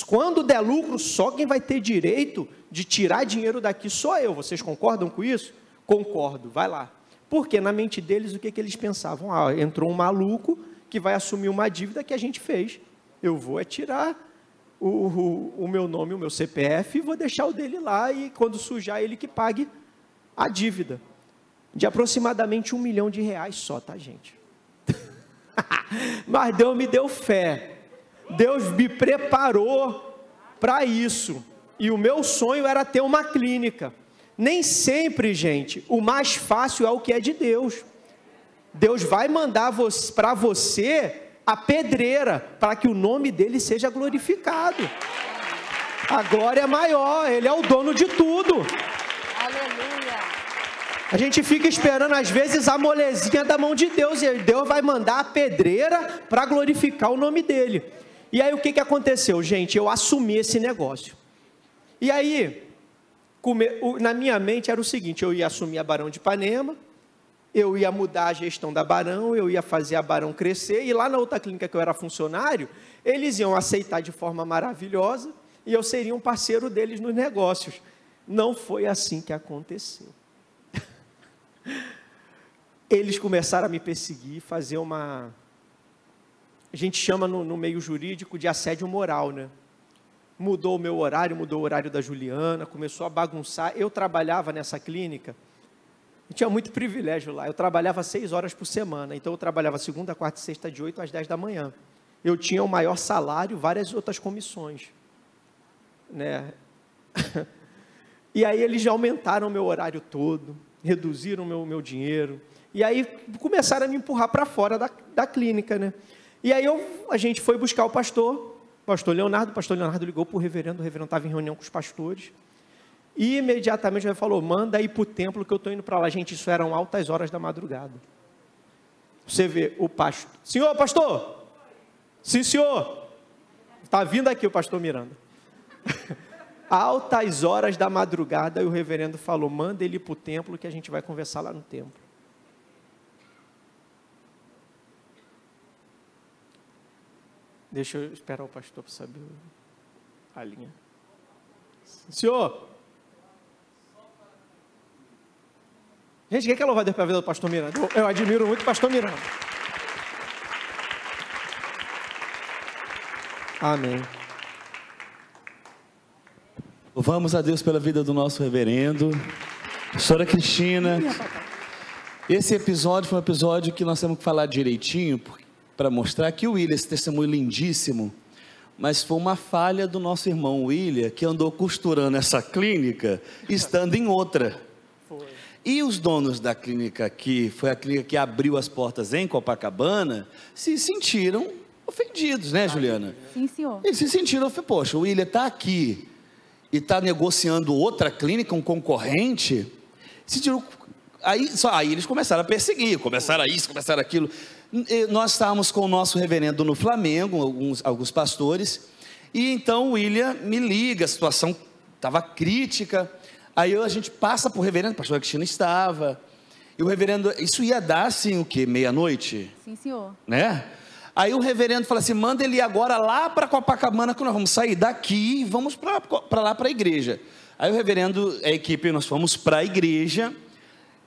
quando der lucro, só quem vai ter direito de tirar dinheiro daqui sou eu. Vocês concordam com isso? Concordo, vai lá. Porque na mente deles, o que eles pensavam? Entrou um maluco que vai assumir uma dívida que a gente fez. Eu vou tirar o meu nome, o meu CPF, e vou deixar o dele lá, e quando sujar, ele que pague a dívida. De aproximadamente R$1 milhão só, tá, gente? Mas Deus me deu fé. Deus me preparou para isso. E o meu sonho era ter uma clínica. Nem sempre, gente, o mais fácil é o que é de Deus. Deus vai mandar para você a pedreira, para que o nome dele seja glorificado. A glória é maior, ele é o dono de tudo. Aleluia. A gente fica esperando, às vezes, a molezinha da mão de Deus, e Deus vai mandar a pedreira para glorificar o nome dele. E aí, o que aconteceu, gente? Eu assumi esse negócio. E aí, na minha mente era o seguinte, eu ia assumir a Barão de Ipanema, eu ia mudar a gestão da Barão, eu ia fazer a Barão crescer, e lá na outra clínica que eu era funcionário, eles iam aceitar de forma maravilhosa, e eu seria um parceiro deles nos negócios. Não foi assim que aconteceu. Eles começaram a me perseguir, fazer a gente chama no meio jurídico de assédio moral, né? Mudou o meu horário, mudou o horário da Juliana, começou a bagunçar. Eu trabalhava nessa clínica, eu tinha muito privilégio lá, eu trabalhava 6 horas por semana, então eu trabalhava segunda, quarta e sexta de 8 às 10 da manhã. eu tinha o maior salário, várias outras comissões, né? E aí eles já aumentaram o meu horário todo, reduziram o meu dinheiro, e aí começaram a me empurrar para fora da clínica, né? E aí a gente foi buscar o pastor Leonardo ligou para o reverendo estava em reunião com os pastores, e imediatamente ele falou, manda ir para o templo que eu estou indo para lá. Gente, isso eram altas horas da madrugada. Você vê o pastor, senhor pastor, sim senhor, está vindo aqui o pastor Miranda, altas horas da madrugada, e o reverendo falou, manda ele para o templo que a gente vai conversar lá no templo. Deixa eu esperar o pastor para saber a linha. Senhor, gente, quem quer louvar Deus para a vida do pastor Miranda? Eu admiro muito o pastor Miranda. Amém. Louvamos a Deus pela vida do nosso reverendo, pastora Cristina. Esse episódio foi um episódio que nós temos que falar direitinho, para mostrar que o William, esse testemunho lindíssimo, mas foi uma falha do nosso irmão William, que andou costurando essa clínica, estando em outra. E os donos da clínica, que foi a clínica que abriu as portas em Copacabana, se sentiram ofendidos, né, Juliana? Sim, senhor. Eles se sentiram, poxa, o William está aqui e está negociando outra clínica, um concorrente, aí eles começaram a perseguir, começaram isso, começaram aquilo. Nós estávamos com o nosso reverendo no Flamengo, alguns pastores, e então o William me liga, a situação estava crítica, aí a gente passa para o reverendo, a pastora Cristina estava, e o reverendo, isso ia dar assim, o quê? Meia-noite? Sim, senhor. Né? Aí o reverendo fala assim, manda ele agora lá para Copacabana, que nós vamos sair daqui e vamos para lá para a igreja. Aí o reverendo, a equipe, nós fomos para a igreja,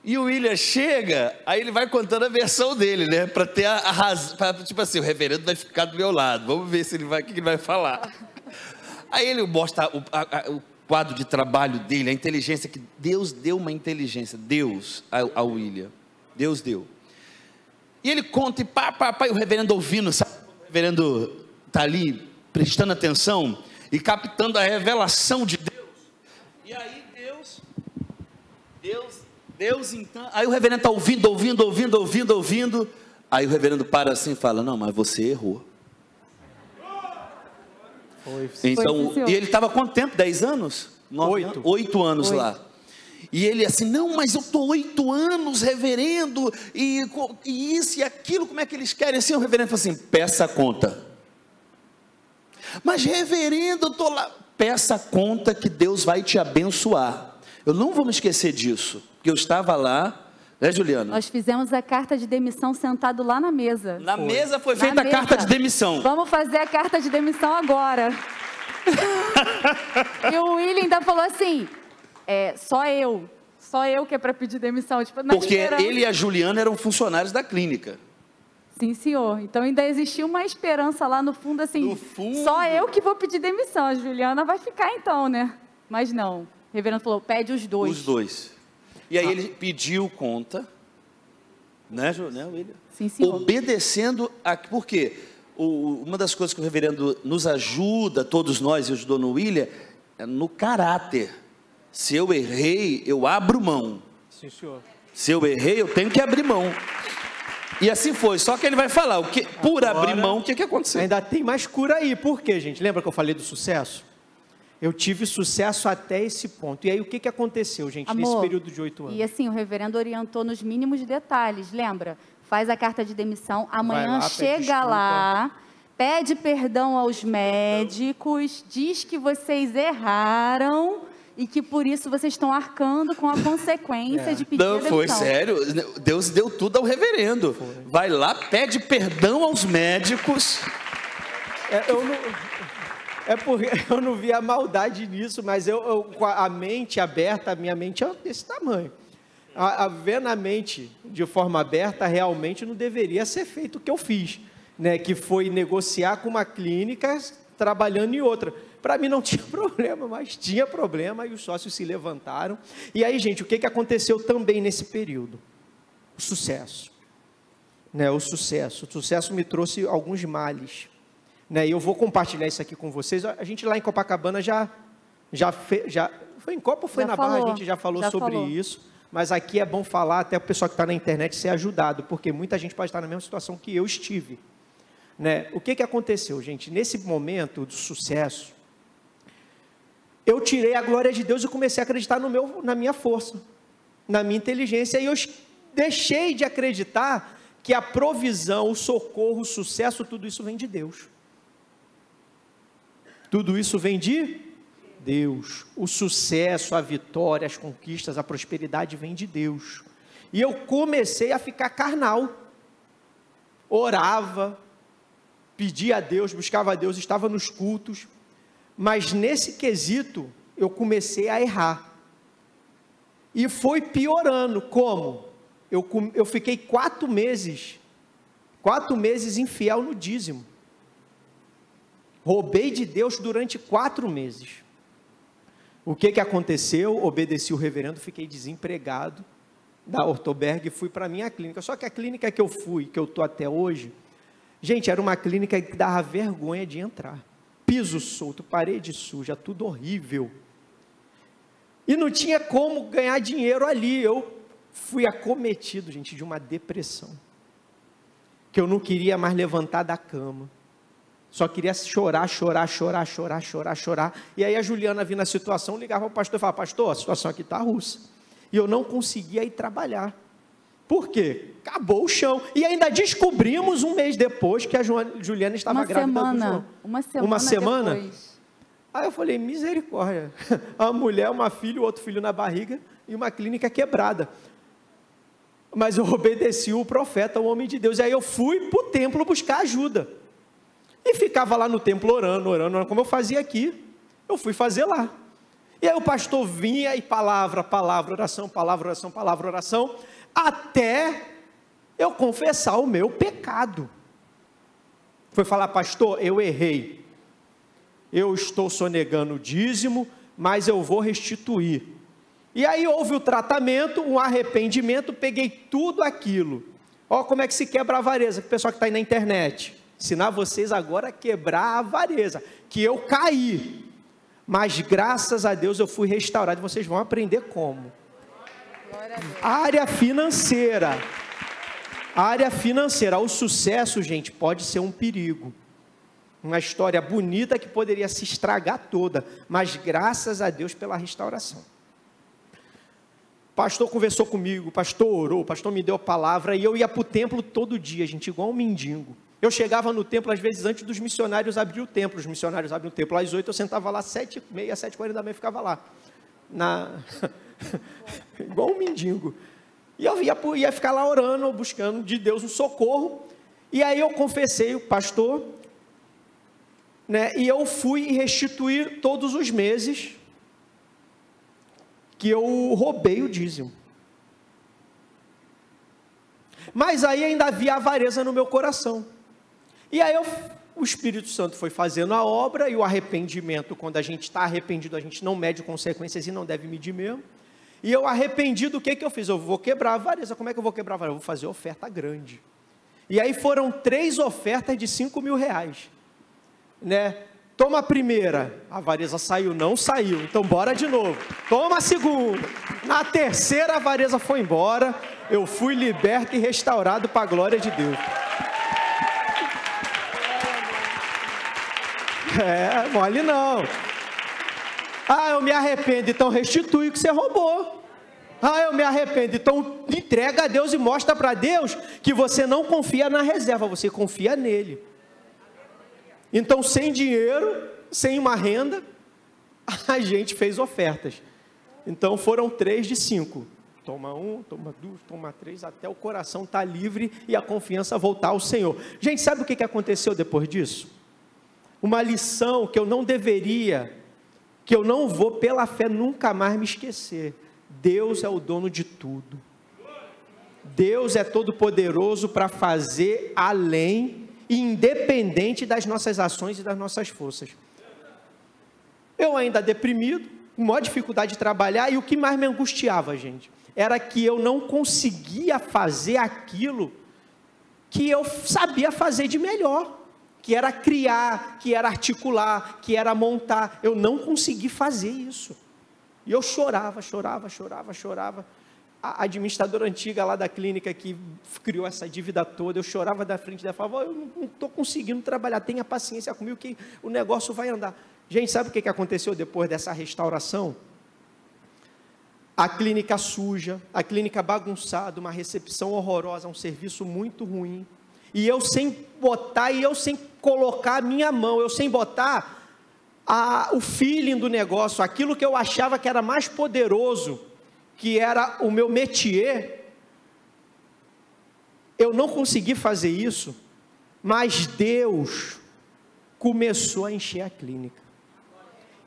e o William chega, aí ele vai contando a versão dele, né? Para ter a razão, tipo assim, o reverendo vai ficar do meu lado, vamos ver se o que ele vai falar. Aí ele mostra o quadro de trabalho dele, a inteligência, que Deus deu uma inteligência, Deus, ao William, Deus deu. E ele conta, e o reverendo ouvindo, sabe? O reverendo está ali, prestando atenção, e captando a revelação de Deus. E aí Deus então, aí o reverendo está ouvindo, aí o reverendo para assim e fala, não, mas você errou. Então, e ele estava há quanto tempo? 10 anos? 8 anos lá. E ele assim, não, mas eu estou 8 anos, reverendo, e isso e aquilo, como é que eles querem? Assim, o reverendo falou assim, peça a conta. Mas reverendo, eu estou lá, peça a conta que Deus vai te abençoar. Eu não vou me esquecer disso, porque eu estava lá, né, Juliana? Nós fizemos a carta de demissão sentado lá na mesa. Na mesa foi feita a carta de demissão. Vamos fazer a carta de demissão agora. E o William ainda falou assim, só eu que é para pedir demissão. Tipo, porque ele e a Juliana eram funcionários da clínica. Sim, senhor. Então ainda existia uma esperança lá no fundo, assim, no fundo, só eu que vou pedir demissão, a Juliana vai ficar então, né? Mas não, o reverendo falou, pede os dois. Os dois. E aí ele pediu conta, né, William? Sim, senhor. Obedecendo, por quê? Uma das coisas que o reverendo nos ajuda, todos nós, e ajudou no William, é no caráter. Se eu errei, eu abro mão. Sim, senhor. Se eu errei, eu tenho que abrir mão. E assim foi, só que ele vai falar, por abrir mão, o que aconteceu? Ainda tem mais cura aí, por quê, gente? Lembra que eu falei do sucesso? Eu tive sucesso até esse ponto. E aí, o que aconteceu, gente, amor, nesse período de 8 anos? E assim, o reverendo orientou nos mínimos detalhes, lembra? Faz a carta de demissão, amanhã chega lá, pede perdão aos médicos, diz que vocês erraram e que por isso vocês estão arcando com a consequência de pedir a demissão. Não, foi sério, Deus deu tudo ao reverendo. Vai lá, pede perdão aos médicos. Porque eu não vi a maldade nisso, mas com a mente aberta, a minha mente é desse tamanho. Vendo a mente de forma aberta, realmente não deveria ser feito o que eu fiz, né? Que foi negociar com uma clínica, trabalhando em outra. Para mim não tinha problema, mas tinha problema, e os sócios se levantaram. E aí, gente, o que aconteceu também nesse período? O sucesso. Né? O sucesso me trouxe alguns males. né? E eu vou compartilhar isso aqui com vocês. A gente lá em Copacabana já foi em Copa ou foi na Barra? A gente já falou sobre isso. Mas aqui é bom falar, até o pessoal que está na internet ser ajudado, porque muita gente pode estar na mesma situação que eu estive, né? O que aconteceu, gente? Nesse momento do sucesso, eu tirei a glória de Deus e comecei a acreditar na minha força, na minha inteligência, e eu deixei de acreditar que a provisão, o socorro, o sucesso, tudo isso vem de Deus. Tudo isso vem de Deus. O sucesso, a vitória, as conquistas, a prosperidade vem de Deus. E eu comecei a ficar carnal. Orava, pedia a Deus, buscava a Deus, estava nos cultos. Mas nesse quesito, eu comecei a errar. E foi piorando. Como? Eu fiquei 4 meses infiel no dízimo. Roubei de Deus durante 4 meses. O que aconteceu? Obedeci o reverendo, fiquei desempregado da Ortoberg e fui para a minha clínica. Só que a clínica que eu fui, que eu estou até hoje, gente, era uma clínica que dava vergonha de entrar. Piso solto, parede suja, tudo horrível. E não tinha como ganhar dinheiro ali. Eu fui acometido, gente, de uma depressão. Que eu não queria mais levantar da cama. Só queria chorar. E aí a Juliana viu na situação, ligava para o pastor e falava: pastor, a situação aqui está russa. E eu não conseguia ir trabalhar. Por quê? Acabou o chão. E ainda descobrimos um mês depois que a Juliana estava grávida do João. Uma semana depois. Aí eu falei: misericórdia. A mulher, uma filha, o outro filho na barriga e uma clínica quebrada. Mas eu obedeci o profeta, o homem de Deus. E aí eu fui para o templo buscar ajuda. E ficava lá no templo orando, como eu fazia aqui. Eu fui fazer lá. E aí o pastor vinha e palavra, oração, até eu confessar o meu pecado. Foi falar: pastor, eu errei. Eu estou sonegando o dízimo, mas eu vou restituir. E aí houve o tratamento, um arrependimento, peguei tudo aquilo. Ó como é que se quebra a avareza, o pessoal que está aí na internet. Ensinar vocês agora a quebrar a avareza, que eu caí, mas graças a Deus eu fui restaurado, e vocês vão aprender como. Área financeira, o sucesso, gente, pode ser um perigo, uma história bonita que poderia se estragar toda, mas graças a Deus pela restauração. O pastor conversou comigo, o pastor orou, o pastor me deu a palavra, e eu ia para o templo todo dia, gente, igual um mendigo. Eu chegava no templo, às vezes, antes dos missionários abrir o templo. Os missionários abrem o templo às 8, eu sentava lá, 7h30, 7h40 da manhã, ficava lá. Igual um mendigo. E eu ia ficar lá orando, buscando de Deus um socorro. E aí eu confessei o pastor, né? E eu fui restituir todos os meses que eu roubei o dízimo. Mas aí ainda havia avareza no meu coração. E aí o Espírito Santo foi fazendo a obra, e o arrependimento, quando a gente está arrependido, a gente não mede consequências e não deve medir mesmo. E eu arrependido, o que eu fiz? Eu vou quebrar a avareza. Como é que eu vou quebrar a avareza? Eu vou fazer oferta grande. E aí foram 3 ofertas de R$5.000, né? Toma a primeira, a avareza saiu, não saiu, então bora de novo. Toma a segunda, na terceira a avareza foi embora, eu fui liberto e restaurado para a glória de Deus. Mole não. Eu me arrependo, então restitui o que você roubou. Eu me arrependo, então entrega a Deus e mostra para Deus que você não confia na reserva, você confia nele. Então, sem dinheiro, sem uma renda, a gente fez ofertas. Então, foram 3 de 5. Toma 1, toma 2, toma 3, até o coração estar livre e a confiança voltar ao Senhor. Gente, sabe o que aconteceu depois disso? Uma lição que eu não deveria, que eu não vou, pela fé, nunca mais me esquecer. Deus é o dono de tudo. Deus é todo poderoso para fazer além, independente das nossas ações e das nossas forças. Eu ainda deprimido, com maior dificuldade de trabalhar, e o que mais me angustiava, gente, era que eu não conseguia fazer aquilo que eu sabia fazer de melhor, que era criar, que era articular, que era montar. Eu não consegui fazer isso. E eu chorava. A administradora antiga lá da clínica que criou essa dívida toda, eu chorava da frente dela, falava, eu não estou conseguindo trabalhar, tenha paciência comigo que o negócio vai andar. Gente, sabe o que aconteceu depois dessa restauração? A clínica suja, a clínica bagunçada, uma recepção horrorosa, um serviço muito ruim. E eu sem botar, e eu sem colocar a minha mão, eu sem botar o feeling do negócio, aquilo que eu achava que era mais poderoso, que era o meu métier, eu não consegui fazer isso, mas Deus começou a encher a clínica.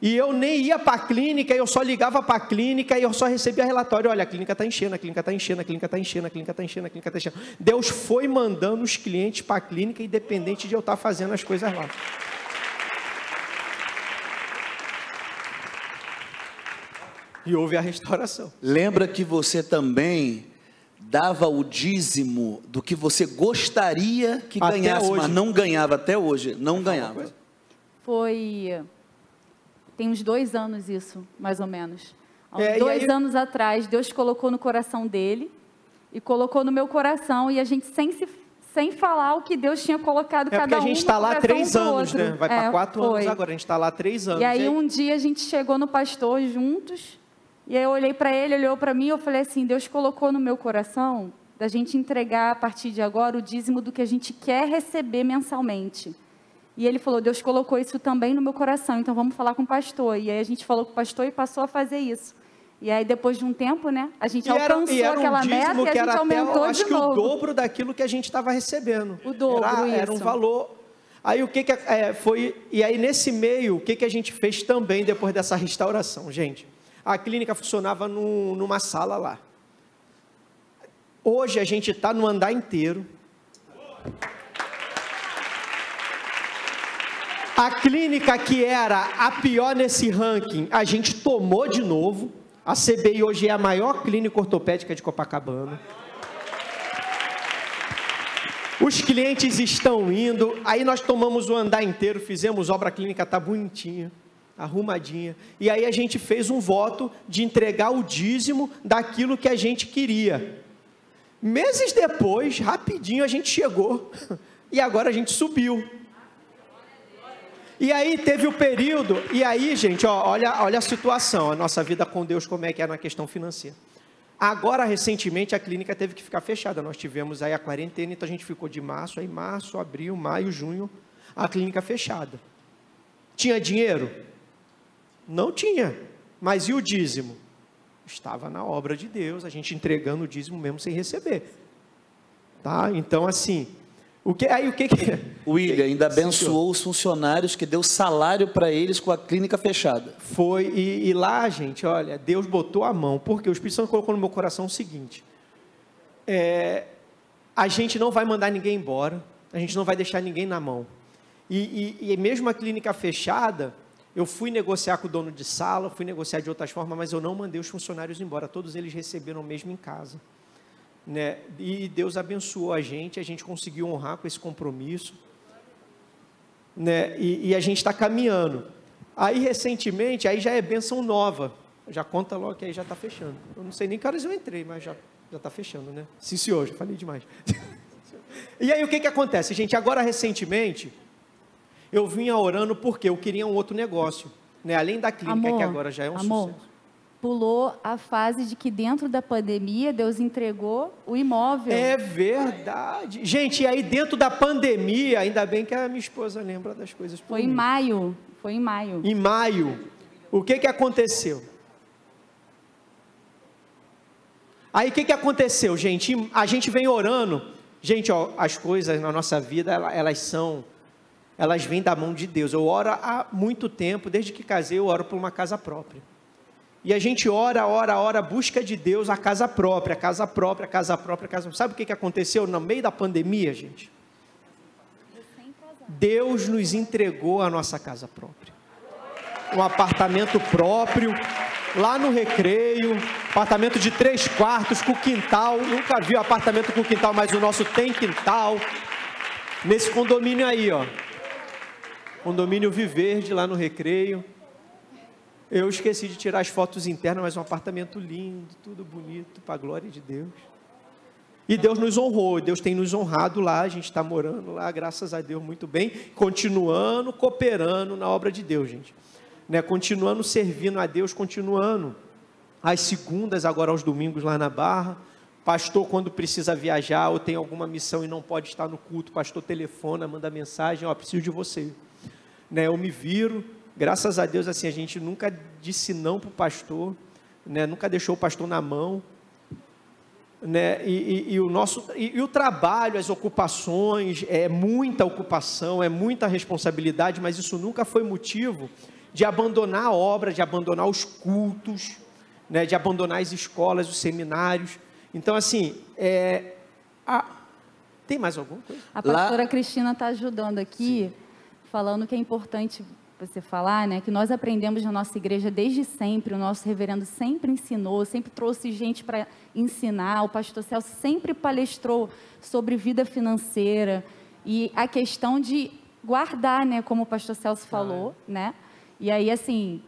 E eu nem ia para a clínica, eu só ligava para a clínica e eu só recebia relatório, olha, a clínica está enchendo, a clínica está enchendo, a clínica está enchendo, a clínica está enchendo, a clínica está enchendo. Deus foi mandando os clientes para a clínica, independente de eu estar fazendo as coisas lá. E houve a restauração. Lembra que você também dava o dízimo do que você gostaria que ganhasse, mas não ganhava até hoje, não ganhava. Tem uns 2 anos isso, mais ou menos. Há uns 2 anos atrás, Deus colocou no coração dele e colocou no meu coração, e a gente sem falar o que Deus tinha colocado cada um. Porque a gente está lá 3 anos, né? Vai para 4 anos agora, a gente está lá 3 anos. E aí um dia a gente chegou no pastor juntos, e aí eu olhei para ele, olhou para mim, eu falei assim, Deus colocou no meu coração da gente entregar a partir de agora o dízimo do que a gente quer receber mensalmente. E ele falou, Deus colocou isso também no meu coração, então vamos falar com o pastor. E aí a gente falou com o pastor e passou a fazer isso. E aí depois de um tempo, né, a gente alcançou aquela meta e a gente aumentou de novo. Acho que o dobro daquilo que a gente estava recebendo. O dobro, era um valor. Aí o que foi? E aí nesse meio, o que a gente fez também depois dessa restauração, gente? A clínica funcionava numa sala lá. Hoje a gente está no andar inteiro. A clínica que era a pior nesse ranking, a gente tomou de novo. A CBI hoje é a maior clínica ortopédica de Copacabana. Os clientes estão indo. Aí nós tomamos o andar inteiro, fizemos obra, a clínica está bonitinha, arrumadinha. E aí a gente fez um voto de entregar o dízimo daquilo que a gente queria. Meses depois, rapidinho, a gente chegou. E agora a gente subiu. E aí teve o período, e aí, gente, olha a situação, a nossa vida com Deus, como é que é na questão financeira. Agora, recentemente, a clínica teve que ficar fechada, nós tivemos aí a quarentena, então a gente ficou de março, abril, maio, junho, a clínica fechada. Tinha dinheiro? Não tinha, mas e o dízimo? Estava na obra de Deus, a gente entregando o dízimo mesmo sem receber. Tá? Então, assim... O William ainda abençoou os funcionários, que deu salário para eles com a clínica fechada. Foi, e lá, gente, olha, Deus botou a mão, porque o Espírito Santo colocou no meu coração o seguinte, a gente não vai mandar ninguém embora, a gente não vai deixar ninguém na mão. E mesmo a clínica fechada, eu fui negociar com o dono de sala, fui negociar de outras formas, mas eu não mandei os funcionários embora, todos eles receberam mesmo em casa. Né? E Deus abençoou a gente conseguiu honrar com esse compromisso, né? E a gente está caminhando. Aí recentemente, aí já é bênção nova, já conta logo que aí já está fechando. Eu não sei nem que horas eu entrei, mas já está fechando, né? Sim, senhor, já falei demais. E aí o que acontece, gente? Agora recentemente, eu vinha orando porque eu queria um outro negócio, né? Além da clínica, que agora já é um sucesso. Pulou a fase de que dentro da pandemia Deus entregou o imóvel. É verdade. Gente, e aí dentro da pandemia, ainda bem que a minha esposa lembra das coisas por mim. Foi em maio. Em maio. O que aconteceu? Aí o que aconteceu, gente? A gente vem orando. Gente, as coisas na nossa vida, elas vêm da mão de Deus. Eu oro há muito tempo, desde que casei, eu oro por uma casa própria. E a gente ora, busca de Deus a casa própria. Sabe o que aconteceu no meio da pandemia, gente? Deus nos entregou a nossa casa própria. Um apartamento próprio, lá no Recreio, apartamento de 3 quartos, com quintal. Nunca vi apartamento com quintal, mas o nosso tem quintal. Nesse condomínio aí, Condomínio Viverde, lá no Recreio. Eu esqueci de tirar as fotos internas, mas um apartamento lindo, tudo bonito, para a glória de Deus. E Deus nos honrou, Deus tem nos honrado lá, a gente está morando lá, graças a Deus, muito bem, continuando, cooperando na obra de Deus, gente. Né? Continuando servindo a Deus, continuando. Às segundas, agora aos domingos lá na Barra. Pastor, quando precisa viajar ou tem alguma missão e não pode estar no culto, pastor telefona, manda mensagem, ó, preciso de você. Né? Eu me viro, graças a Deus, assim, a gente nunca disse não para o pastor, né? Nunca deixou o pastor na mão. Né? E o trabalho, as ocupações, é muita ocupação, é muita responsabilidade, mas isso nunca foi motivo de abandonar a obra, de abandonar os cultos, né? De abandonar as escolas, os seminários. Então, assim, tem mais alguma coisa? A pastora Cristina está ajudando aqui, falando que é importante você falar, né, que nós aprendemos na nossa igreja desde sempre, o nosso reverendo sempre ensinou, sempre trouxe gente para ensinar, o pastor Celso sempre palestrou sobre vida financeira e a questão de guardar, né, como o pastor Celso falou, né, e aí, assim,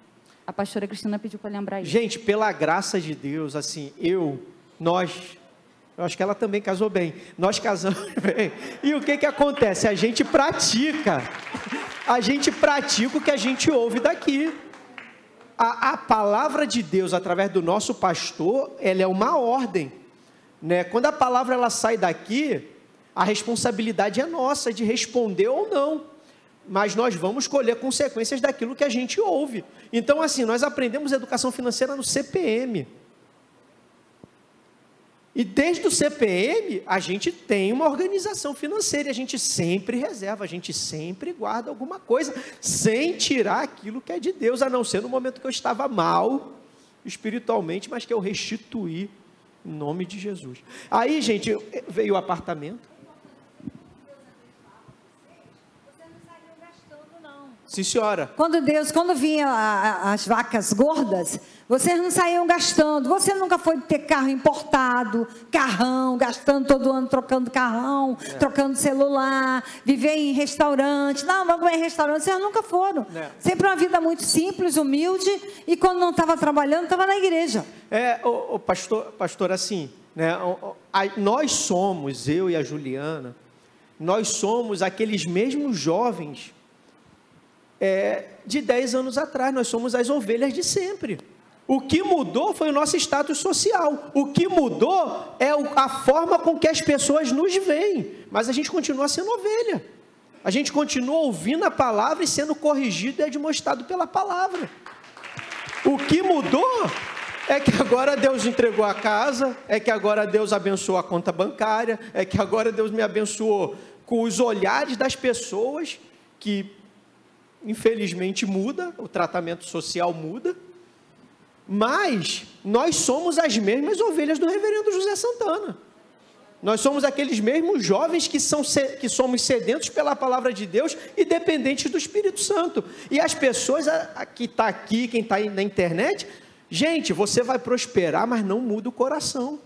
a pastora Cristina pediu para lembrar isso. Gente, pela graça de Deus, assim, eu acho que ela também casou bem, nós casamos bem, e o que acontece? A gente pratica o que a gente ouve daqui. A palavra de Deus, através do nosso pastor, ela é uma ordem, né? Quando a palavra ela sai daqui, a responsabilidade é nossa de responder ou não, mas nós vamos colher consequências daquilo que a gente ouve. Então, assim, nós aprendemos educação financeira no CPM, e desde o CPM, a gente tem uma organização financeira, e a gente sempre reserva, a gente sempre guarda alguma coisa, sem tirar aquilo que é de Deus, a não ser no momento que eu estava mal, espiritualmente, mas que eu restituí, em nome de Jesus. Aí, gente, veio o apartamento. Sim, senhora. Quando vinha as vacas gordas, vocês não saíam gastando. Você nunca foi ter carro importado, carrão, gastando todo ano, trocando carrão, trocando celular, viver em restaurante. Não, vamos comer em restaurante. Vocês nunca foram. Sempre uma vida muito simples, humilde, e quando não estava trabalhando, estava na igreja. O pastor, assim, né, nós somos, eu e a Juliana, nós somos aqueles mesmos jovens de 10 anos atrás, nós somos as ovelhas de sempre. O que mudou foi o nosso status social, o que mudou é a forma com que as pessoas nos veem, mas a gente continua sendo ovelha, a gente continua ouvindo a palavra e sendo corrigido e admoestado pela palavra. O que mudou é que agora Deus entregou a casa, é que agora Deus abençoou a conta bancária, é que agora Deus me abençoou com os olhares das pessoas, que infelizmente muda, o tratamento social muda, mas nós somos as mesmas ovelhas do reverendo José Santana. Nós somos aqueles mesmos jovens que somos sedentos pela palavra de Deus e dependentes do Espírito Santo. E as pessoas que estão aqui, quem está aí na internet, gente, você vai prosperar, mas não muda o coração.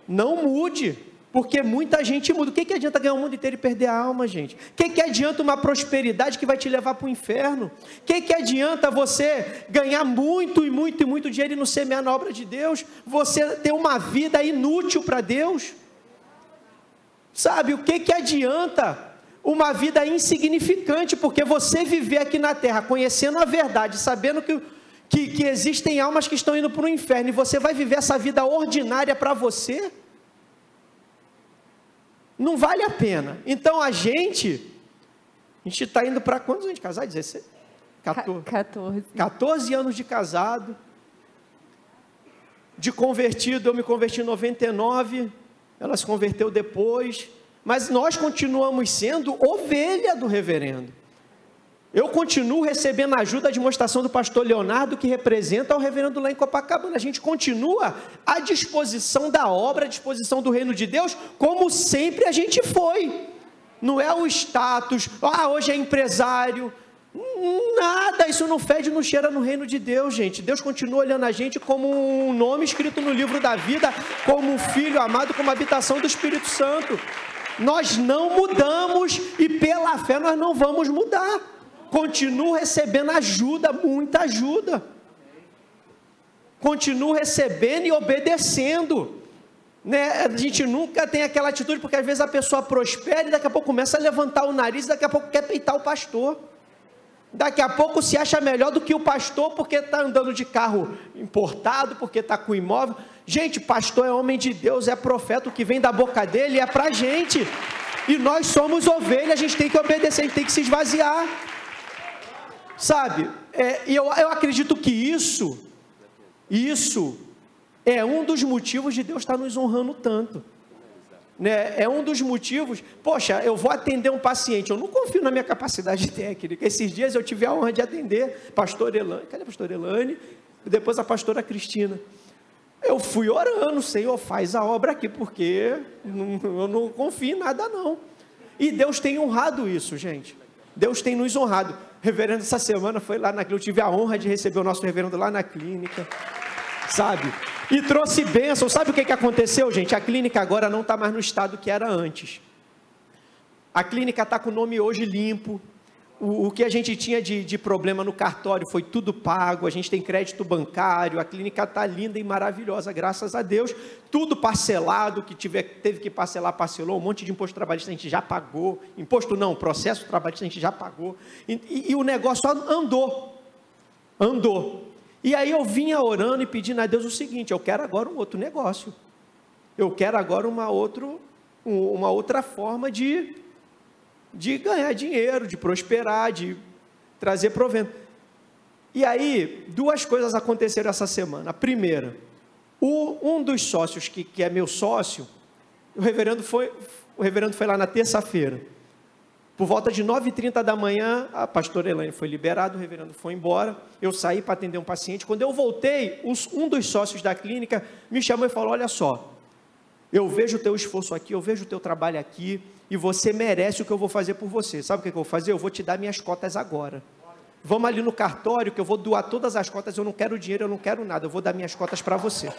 Não mude. Porque muita gente muda. O que adianta ganhar o mundo inteiro e perder a alma, gente? O que adianta uma prosperidade que vai te levar para o inferno? O que adianta você ganhar muito e muito e muito dinheiro e não semear na obra de Deus? Você ter uma vida inútil para Deus? Sabe, o que adianta uma vida insignificante? Porque você viver aqui na terra, conhecendo a verdade, sabendo que existem almas que estão indo para o inferno, e você vai viver essa vida ordinária para você? Não vale a pena. Então a gente está indo para quantos anos de casado? 16? 14 anos de casado. De convertido, eu me converti em 99, ela se converteu depois, mas nós continuamos sendo ovelha do reverendo. Eu continuo recebendo a ajuda, a demonstração do pastor Leonardo, que representa o reverendo lá em Copacabana. A gente continua à disposição da obra, à disposição do reino de Deus, como sempre a gente foi. Não é o status, hoje é empresário. Nada, isso não fede, não cheira no reino de Deus, gente. Deus continua olhando a gente como um nome escrito no livro da vida, como um filho amado, como habitação do Espírito Santo. Nós não mudamos e pela fé nós não vamos mudar. Continuo recebendo ajuda, muita ajuda. Continuo recebendo e obedecendo. Né? A gente nunca tem aquela atitude, porque às vezes a pessoa prospera e daqui a pouco começa a levantar o nariz, daqui a pouco quer peitar o pastor. Daqui a pouco se acha melhor do que o pastor porque está andando de carro importado, porque está com imóvel. Gente, pastor é homem de Deus, é profeta, o que vem da boca dele é para a gente. E nós somos ovelha, a gente tem que obedecer, a gente tem que se esvaziar. Sabe? Eu acredito que isso é um dos motivos de Deus estar nos honrando tanto. Né? É um dos motivos. Poxa, eu vou atender um paciente, eu não confio na minha capacidade técnica. Esses dias eu tive a honra de atender pastor Elane, cadê a pastora Elane? E depois a pastora Cristina. Eu fui orando, Senhor, faz a obra aqui, porque eu não confio em nada não. E Deus tem honrado isso, gente. Deus tem nos honrado. O reverendo essa semana foi lá na clínica, eu tive a honra de receber o nosso reverendo lá na clínica, sabe? E trouxe bênção. Sabe o que aconteceu, gente? A clínica agora não está mais no estado que era antes. A clínica está com o nome hoje limpo. O que a gente tinha de problema no cartório foi tudo pago. A gente tem crédito bancário. A clínica está linda e maravilhosa, graças a Deus. Tudo parcelado, que teve que parcelar, parcelou. Um monte de imposto trabalhista a gente já pagou. Imposto não, processo trabalhista a gente já pagou. E o negócio andou. E aí eu vinha orando e pedindo a Deus o seguinte: eu quero agora um outro negócio. Eu quero agora uma outra forma de ganhar dinheiro, de prosperar, de trazer provento. E aí, duas coisas aconteceram essa semana. A primeira, um dos sócios, que é meu sócio, o reverendo foi lá na terça-feira. Por volta de 9h30 da manhã, a pastora Elaine foi liberada, o reverendo foi embora, eu saí para atender um paciente. Quando eu voltei, um dos sócios da clínica me chamou e falou: olha só, eu vejo o teu esforço aqui, eu vejo o teu trabalho aqui, e você merece o que eu vou fazer por você. Sabe o que eu vou fazer? Eu vou te dar minhas cotas agora. Vamos ali no cartório, que eu vou doar todas as cotas, eu não quero dinheiro, eu não quero nada, eu vou dar minhas cotas para você.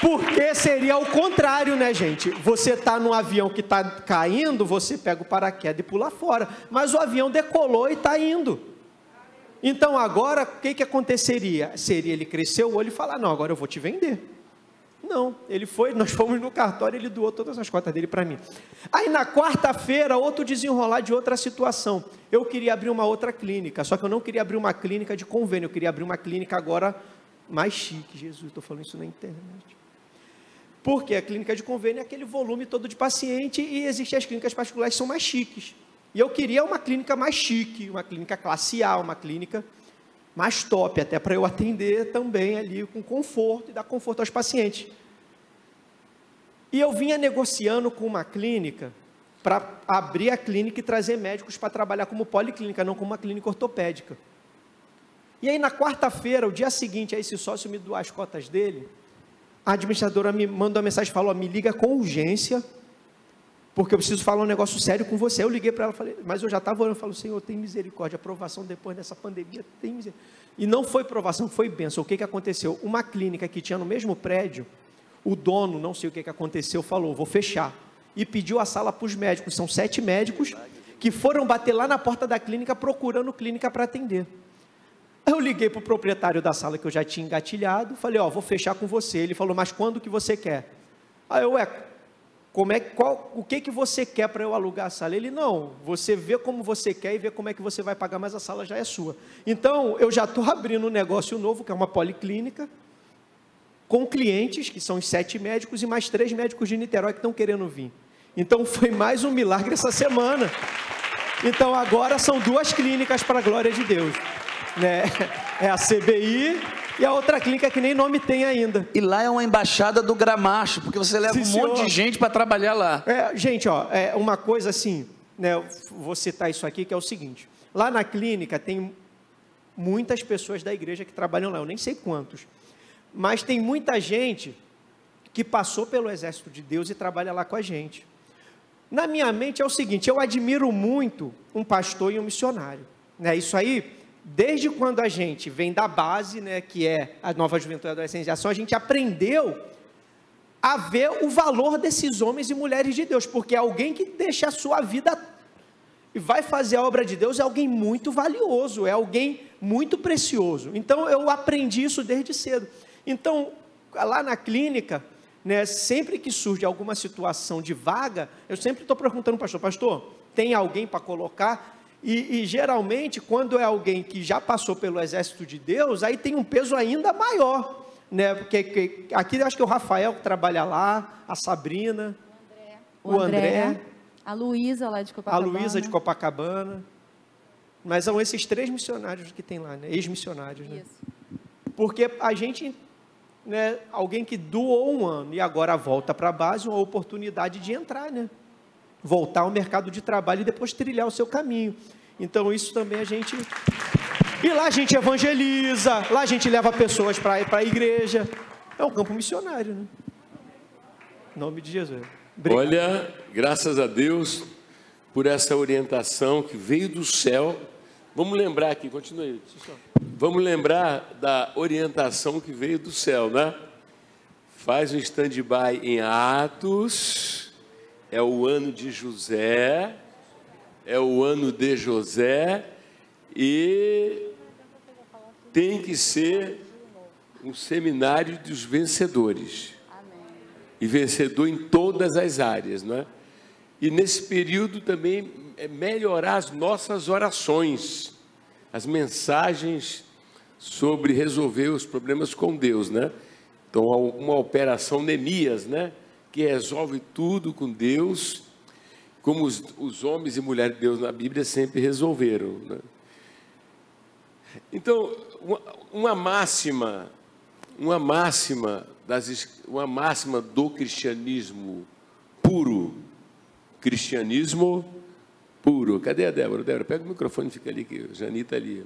Porque seria o contrário, né, gente? Você está num avião que está caindo, você pega o paraquedas e pula fora. Mas o avião decolou e está indo. Então agora, o que aconteceria? Seria ele crescer o olho e falar: não, agora eu vou te vender. Não, nós fomos no cartório, ele doou todas as cotas dele para mim. Aí na quarta-feira, outro desenrolar de outra situação. Eu queria abrir uma outra clínica, só que eu não queria abrir uma clínica de convênio, eu queria abrir uma clínica agora mais chique. Jesus, estou falando isso na internet. Porque a clínica de convênio é aquele volume todo de paciente e existem as clínicas particulares que são mais chiques. E eu queria uma clínica mais chique, uma clínica classe A, uma clínica mais top, até para eu atender também ali com conforto e dar conforto aos pacientes. E eu vinha negociando com uma clínica para abrir a clínica e trazer médicos para trabalhar como policlínica, não como uma clínica ortopédica. E aí na quarta-feira, o dia seguinte, aí esse sócio me doou as cotas dele. A administradora me mandou uma mensagem e falou: me liga com urgência, porque eu preciso falar um negócio sério com você. Eu liguei para ela, falei, mas eu já estava orando, eu falo: Senhor, tem misericórdia, aprovação depois dessa pandemia, tem misericórdia. E não foi aprovação, foi bênção. O que aconteceu? Uma clínica que tinha no mesmo prédio, o dono, não sei o que aconteceu, falou: vou fechar. E pediu a sala para os médicos, são 7 médicos, que foram bater lá na porta da clínica, procurando clínica para atender. Eu liguei para o proprietário da sala que eu já tinha engatilhado, falei: ó, vou fechar com você. Ele falou: mas quando que você quer? Aí eu, o que você quer para eu alugar a sala? Ele: não, você vê como você quer e vê como é que você vai pagar, mas a sala já é sua. Então, eu já estou abrindo um negócio novo, que é uma policlínica, com clientes, que são os 7 médicos, e mais 3 médicos de Niterói que estão querendo vir. Então, foi mais um milagre essa semana. Então, agora são 2 clínicas para a glória de Deus. Né? É a CBI e a outra clínica que nem nome tem ainda. E lá é uma embaixada do Gramacho, porque você leva monte de gente para trabalhar lá. Gente, ó, uma coisa assim, né, vou citar isso aqui, que é o seguinte: lá na clínica tem muitas pessoas da igreja que trabalham lá, eu nem sei quantos, mas tem muita gente que passou pelo exército de Deus e trabalha lá com a gente. Na minha mente é o seguinte: eu admiro muito um pastor e um missionário, né? Isso aí desde quando a gente vem da base, né, que é a Nova Juventude e Adolescência em Ação, a gente aprendeu a ver o valor desses homens e mulheres de Deus, porque alguém que deixa a sua vida e vai fazer a obra de Deus é alguém muito valioso, é alguém muito precioso. Então, eu aprendi isso desde cedo. Então, lá na clínica, né, sempre que surge alguma situação de vaga, eu sempre estou perguntando ao pastor, pastor, tem alguém para colocar? E geralmente, quando é alguém que já passou pelo exército de Deus, aí tem um peso ainda maior, né? Porque aqui eu acho que é o Rafael que trabalha lá, a Sabrina, o André, a Luísa lá de Copacabana. A Luísa de Copacabana. Mas são esses 3 missionários que tem lá, né? Ex-missionários, né? Isso. Porque a gente, né, alguém que doou um ano e agora volta para a base, uma oportunidade de entrar, né? Voltar ao mercado de trabalho e depois trilhar o seu caminho. Então, isso também a gente... E lá a gente evangeliza, lá a gente leva pessoas para a igreja. É um campo missionário, né? Em nome de Jesus. Obrigado. Olha, graças a Deus por essa orientação que veio do céu. Vamos lembrar aqui, continue. Vamos lembrar da orientação que veio do céu, né? Faz um stand-by em Atos, é o ano de José, é o ano de José, e tem que ser um seminário dos vencedores. E vencedor em todas as áreas, não é? E nesse período também é melhorar as nossas orações, as mensagens sobre resolver os problemas com Deus, né? Então, uma operação Neemias, né? Que resolve tudo com Deus, como os homens e mulheres de Deus na Bíblia sempre resolveram, né? Então, uma máxima do cristianismo puro. Cristianismo puro. Cadê a Débora? Débora, pega o microfone e fica ali, que a Jani está ali.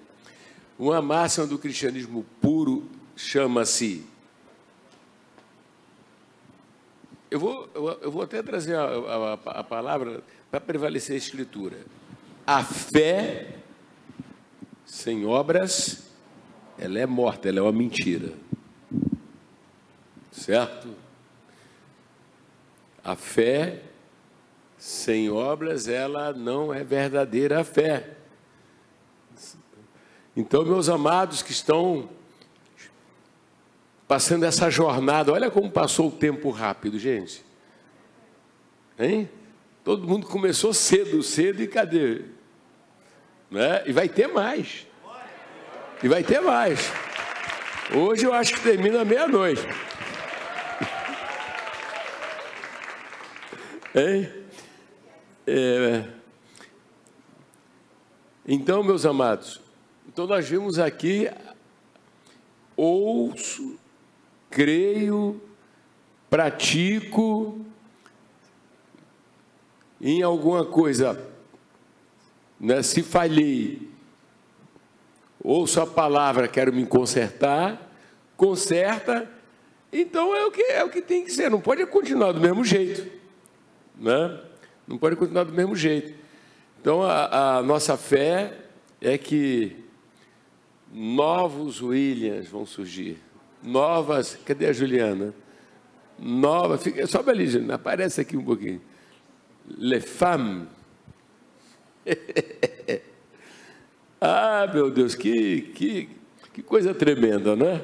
Uma máxima do cristianismo puro chama-se... Eu vou até trazer a palavra para prevalecer a escritura. A fé sem obras, ela é morta, ela é uma mentira. Certo? A fé sem obras, ela não é verdadeira fé. Então, meus amados que estão passando essa jornada, olha como passou o tempo rápido, gente. Hein? Todo mundo começou cedo, e cadê? Né? E vai ter mais. E vai ter mais. Hoje eu acho que termina meia-noite. Hein? Então, meus amados, então nós vimos aqui, ouço, creio, pratico, em alguma coisa, né, se falhei, ouço a palavra, quero me consertar, conserta, então é o que tem que ser, não pode continuar do mesmo jeito, né? Não pode continuar do mesmo jeito. Então, a nossa fé é que novos Williams vão surgir, novas, cadê a Juliana? Novas, sobe ali, Juliana, aparece aqui um pouquinho. Les femmes. Ah, meu Deus, que coisa tremenda, né?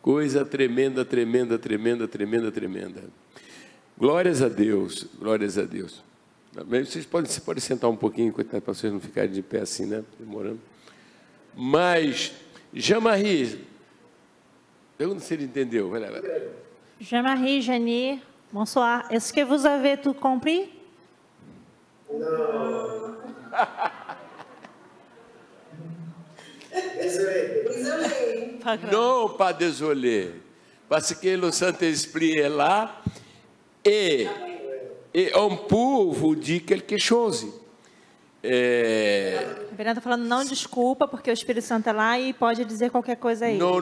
Coisa tremenda, tremenda, tremenda, tremenda, tremenda. Glórias a Deus, glórias a Deus. Vocês podem sentar um pouquinho, para vocês não ficarem de pé assim, né? Demorando. Mas, Jean-Marie, pergunta se ele entendeu. Jean-Marie, Jani, bonsoir. Est-ce que vous avez tout compris? Non. Désolé. Non, pas désolé. Parce que le Saint-Esprit est là et on peut vous dire quelque chose. O Bernardo está falando, não desculpa, porque o Espírito Santo é lá e pode dizer qualquer coisa aí. Não.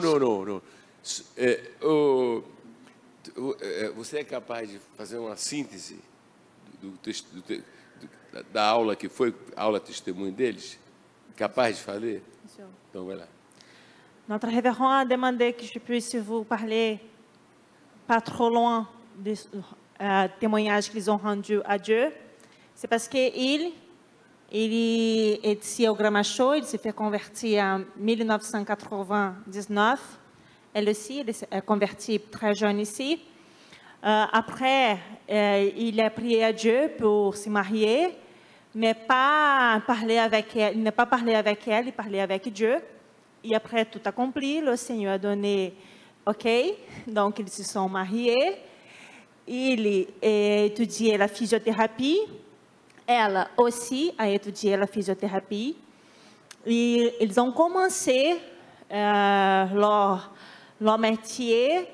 Você é capaz de fazer uma síntese da aula que foi, aula testemunho deles? Capaz de falar? Então, vai lá. Notre révérend a demandé que je puisse vous parler pas trop loin des témoignages qu'ils ont rendus à Dieu. C'est parce qu'il est ici au Gramacho, il s'est fait convertir en 1999. Elle aussi, elle s'est convertie très jeune ici. Après, il a prié à Dieu pour se marier, mais pas parler avec elle. Il n'a pas parlé avec elle, il parlait avec Dieu. Et après tout accompli, le Seigneur a donné OK, donc ils se sont mariés. Il a étudié la physiothérapie. Elle aussi a étudié la physiothérapie. Et ils ont commencé leur métier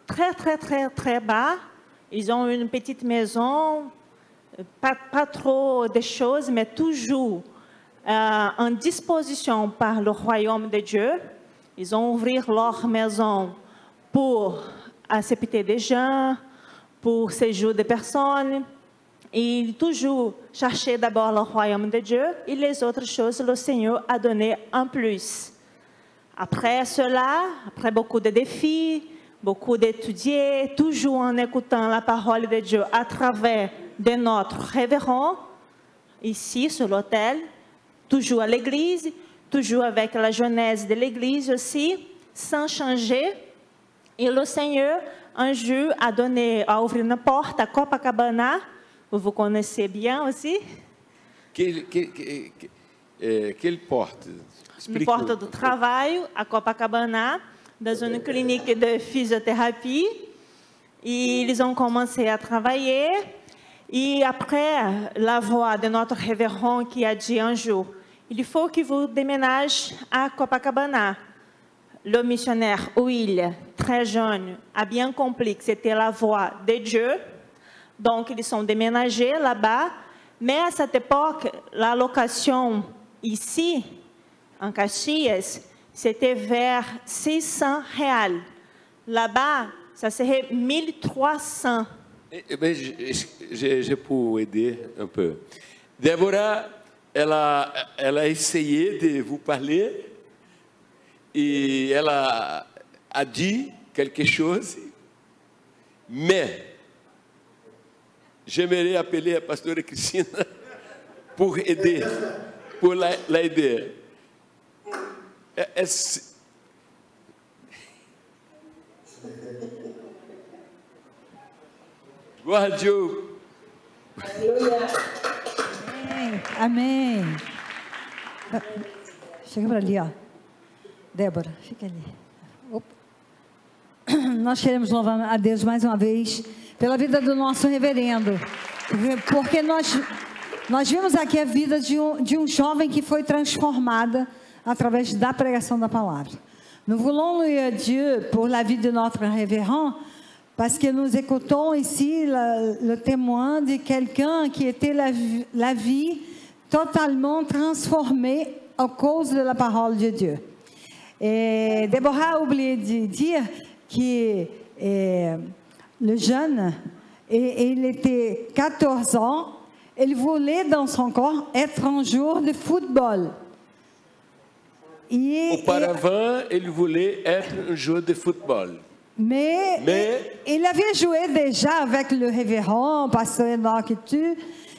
très bas. Ils ont une petite maison, pas trop de choses, mais toujours en disposition par le royaume de Dieu. Ils ont ouvert leur maison pour accepter des gens, pour séjour des personnes. Et toujours chercher d'abord le royaume de Dieu et les autres choses, le Seigneur a donné en plus. Après cela, après beaucoup de défis, beaucoup d'étudier, toujours en écoutant la parole de Dieu à travers de notre révérend, ici sur l'autel, toujours à l'église, toujours avec la jeunesse de l'église aussi, sans changer. Et le Seigneur, un jour, a ouvert une porte à Copacabana, vous connaissez bien aussi. Quelle porte? Une porte de travail à Copacabana, dans une clinique de physiothérapie. Et ils ont commencé à travailler. Et après, la voix de notre révérend qui a dit un jour, il faut que vous déménagez à Copacabana. Le missionnaire Will, très jeune, a bien compris que c'était la voix de Dieu. Donc, ils sont déménagés là-bas. Mais à cette époque, la location ici, en Caxias, c'était vers 600 reais. Là-bas, ça serait 1300. J'ai pour aider un peu. Débora, elle a essayé de vous parler et elle a dit quelque chose, mais j'aimerais appeler a pastora Cristina pour aider, pour l'aider. Glória a Deus. Amém. Chega para ali, ó. Débora, fica ali. Opa. Nós queremos louvar a Deus mais uma vez pela vida do nosso reverendo, porque nós vimos aqui a vida de um jovem que foi transformada através da pregação da palavra. Nous voulons louer Dieu pour la vie de notre révérend, parce que nous écoutons ici le témoin de quelqu'un qui était la vie totalement transformée à cause de la parole de Dieu. Et Déborah a oublié de dire que le jeune, il était 14 ans, il voulait dans son corps être un joueur de football. Auparavant, il voulait être un joueur de football. Mais il avait joué déjà avec le révérend, pasteur Enoch et tout,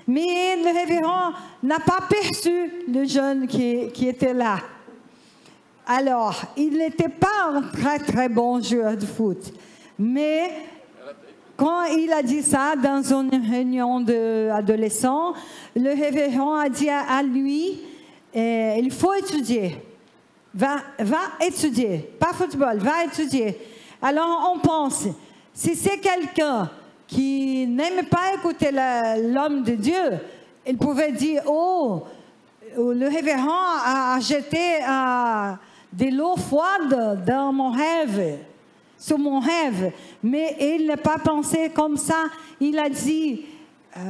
mais le révérend n'a pas perçu le jeune qui était là. Alors, il n'était pas un très très bon joueur de foot, mais quand il a dit ça dans une réunion d'adolescents, le révérend a dit à lui, il faut étudier, va étudier, pas football, va étudier. Alors on pense, si c'est quelqu'un qui n'aime pas écouter l'homme de Dieu, il pouvait dire, oh, le révérend a jeté de l'eau froide dans mon rêve, sur mon rêve. Mais il n'a pas pensé comme ça. Il a dit,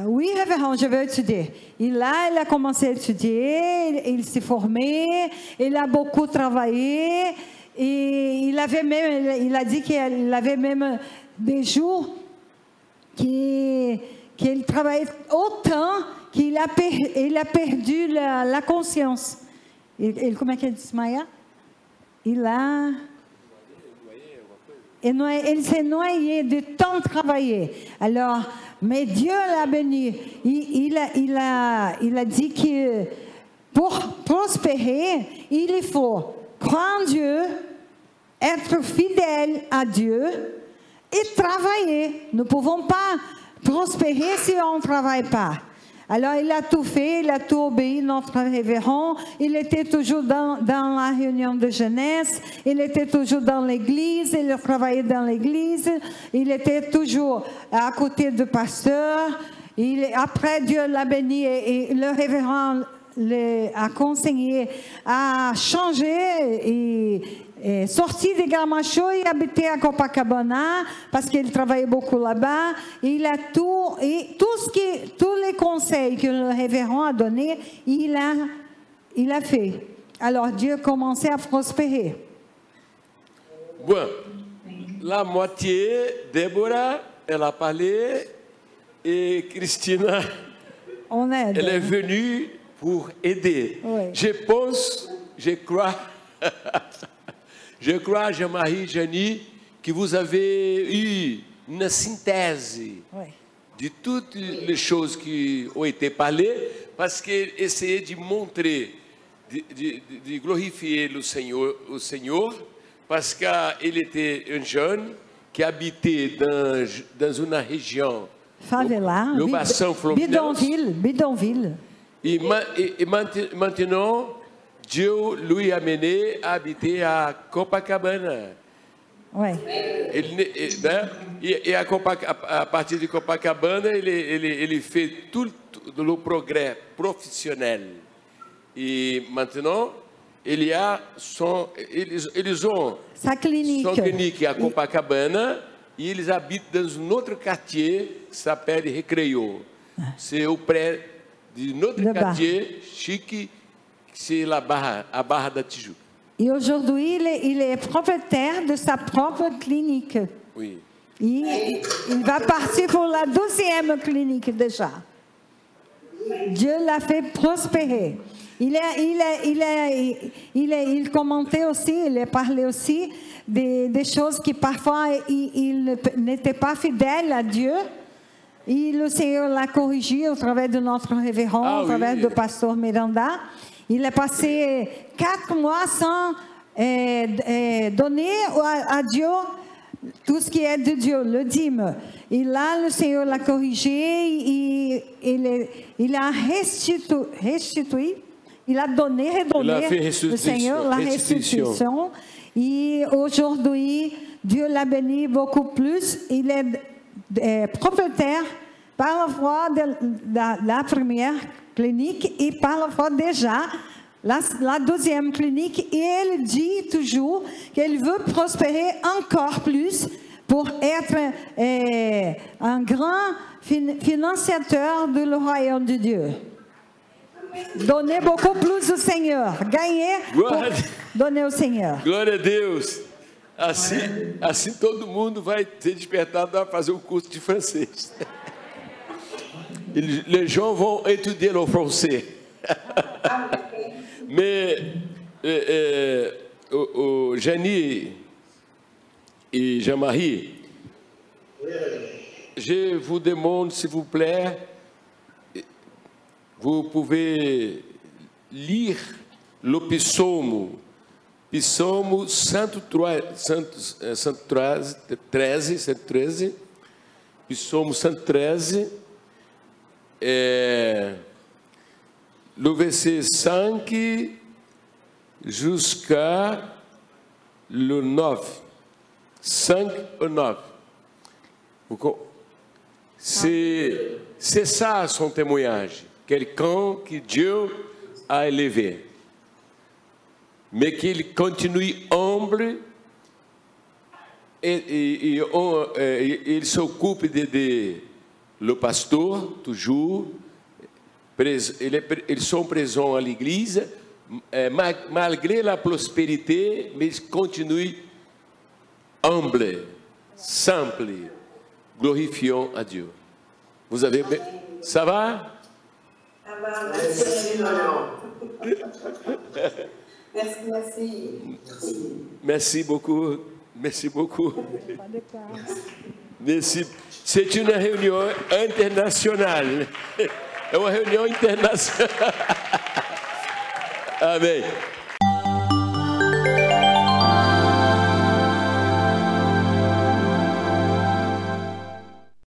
oui, révérend, je veux étudier. Il a commencé à étudier, il s'est formé, il a beaucoup travaillé. Et il a dit qu'il avait même des jours qu'il travaillait autant qu'il a perdu la conscience. Como é que ele desmaia? Il s'est noyé de tant travailler. Alors, mais Dieu l'a béni. Il a dit que pour prospérer, il faut croire en Dieu, être fidèle à Dieu et travailler. Nous ne pouvons pas prospérer si on ne travaille pas. Alors, il a tout fait, il a tout obéi, notre révérend. Il était toujours dans la réunion de jeunesse, il était toujours dans l'église, il travaillait dans l'église, il était toujours à côté du pasteur. Après, Dieu l'a béni et le révérend a conseillé à changer et sorti de Gramacho et habiter à Copacabana parce qu'il travaillait beaucoup là-bas. Il a tous les conseils que le révérend a donnés, il a fait. Alors Dieu commençait à prospérer. Bon, la moitié, Déborah, elle a parlé et Christina, elle est venue pour aider. Oui. Je crois, Jean-Marie, Janie, que vous avez eu une synthèse de toutes les choses qui ont été parlées, parce qu'elle essayait de montrer, de glorifier le Seigneur, parce qu'il était un jeune qui habitait dans une région, favela, le bassin Fluminense. Bidonville. Et maintenant, Dieu lui a mené à habiter à Copacabana. Oui. Et à partir de Copacabana, il fait tout le progrès professionnel. Et maintenant, ils ont sa clinique à Copacabana et ils habitent dans un autre quartier qui s'appelle Recreio. C'est auprès de notre quartier chique, c'est a Barra da Tijuca. Et aujourd'hui, il est propriétaire de sa propre clinique. Oui. Il va partir pour la 12e clinique déjà. Dieu l'a fait prospérer. Il commentait aussi, il parlait aussi des choses qui parfois il n'était pas fidèle à Dieu. Et le Seigneur l'a corrigé au travers de notre révérend, au travers du pasteur Miranda. Il a passé 4 mois sans donner à Dieu tout ce qui est de Dieu, le dîme. Et là, le Seigneur l'a corrigé, il a restitué, il a donné, le Seigneur, la restitution. Et aujourd'hui, Dieu l'a béni beaucoup plus. Il est propriétaire par la voie de la première clinique et par la voie déjà la 2e clinique. Et elle dit toujours qu'elle veut prospérer encore plus pour être un grand financiateur du royaume de Dieu. Donner beaucoup plus au Seigneur. Gagner pour donner au Seigneur. Glória a Deus. Assim todo mundo vai ser despertado a fazer um curso de francês. Les gens vont étudier le français. Mais Janie et Jean-Marie, je vous demande, s'il vous plaît, vous pouvez lire le psaume 113, psaume 113, le verset 5 jusqu'à le 9. 5 au 9. C'est ça son témoignage. Quelqu'un que Dieu a élevé, mais qu'il continue humble et il s'occupe de le pasteur, toujours. Ils sont présents à l'église, malgré la prospérité, mais ils continuent humbles, simples, glorifiant à Dieu. Vous avez... Ça va? Merci, Merci beaucoup. Merci beaucoup. C'est une réunion internationale. É uma reunião internacional. Amém.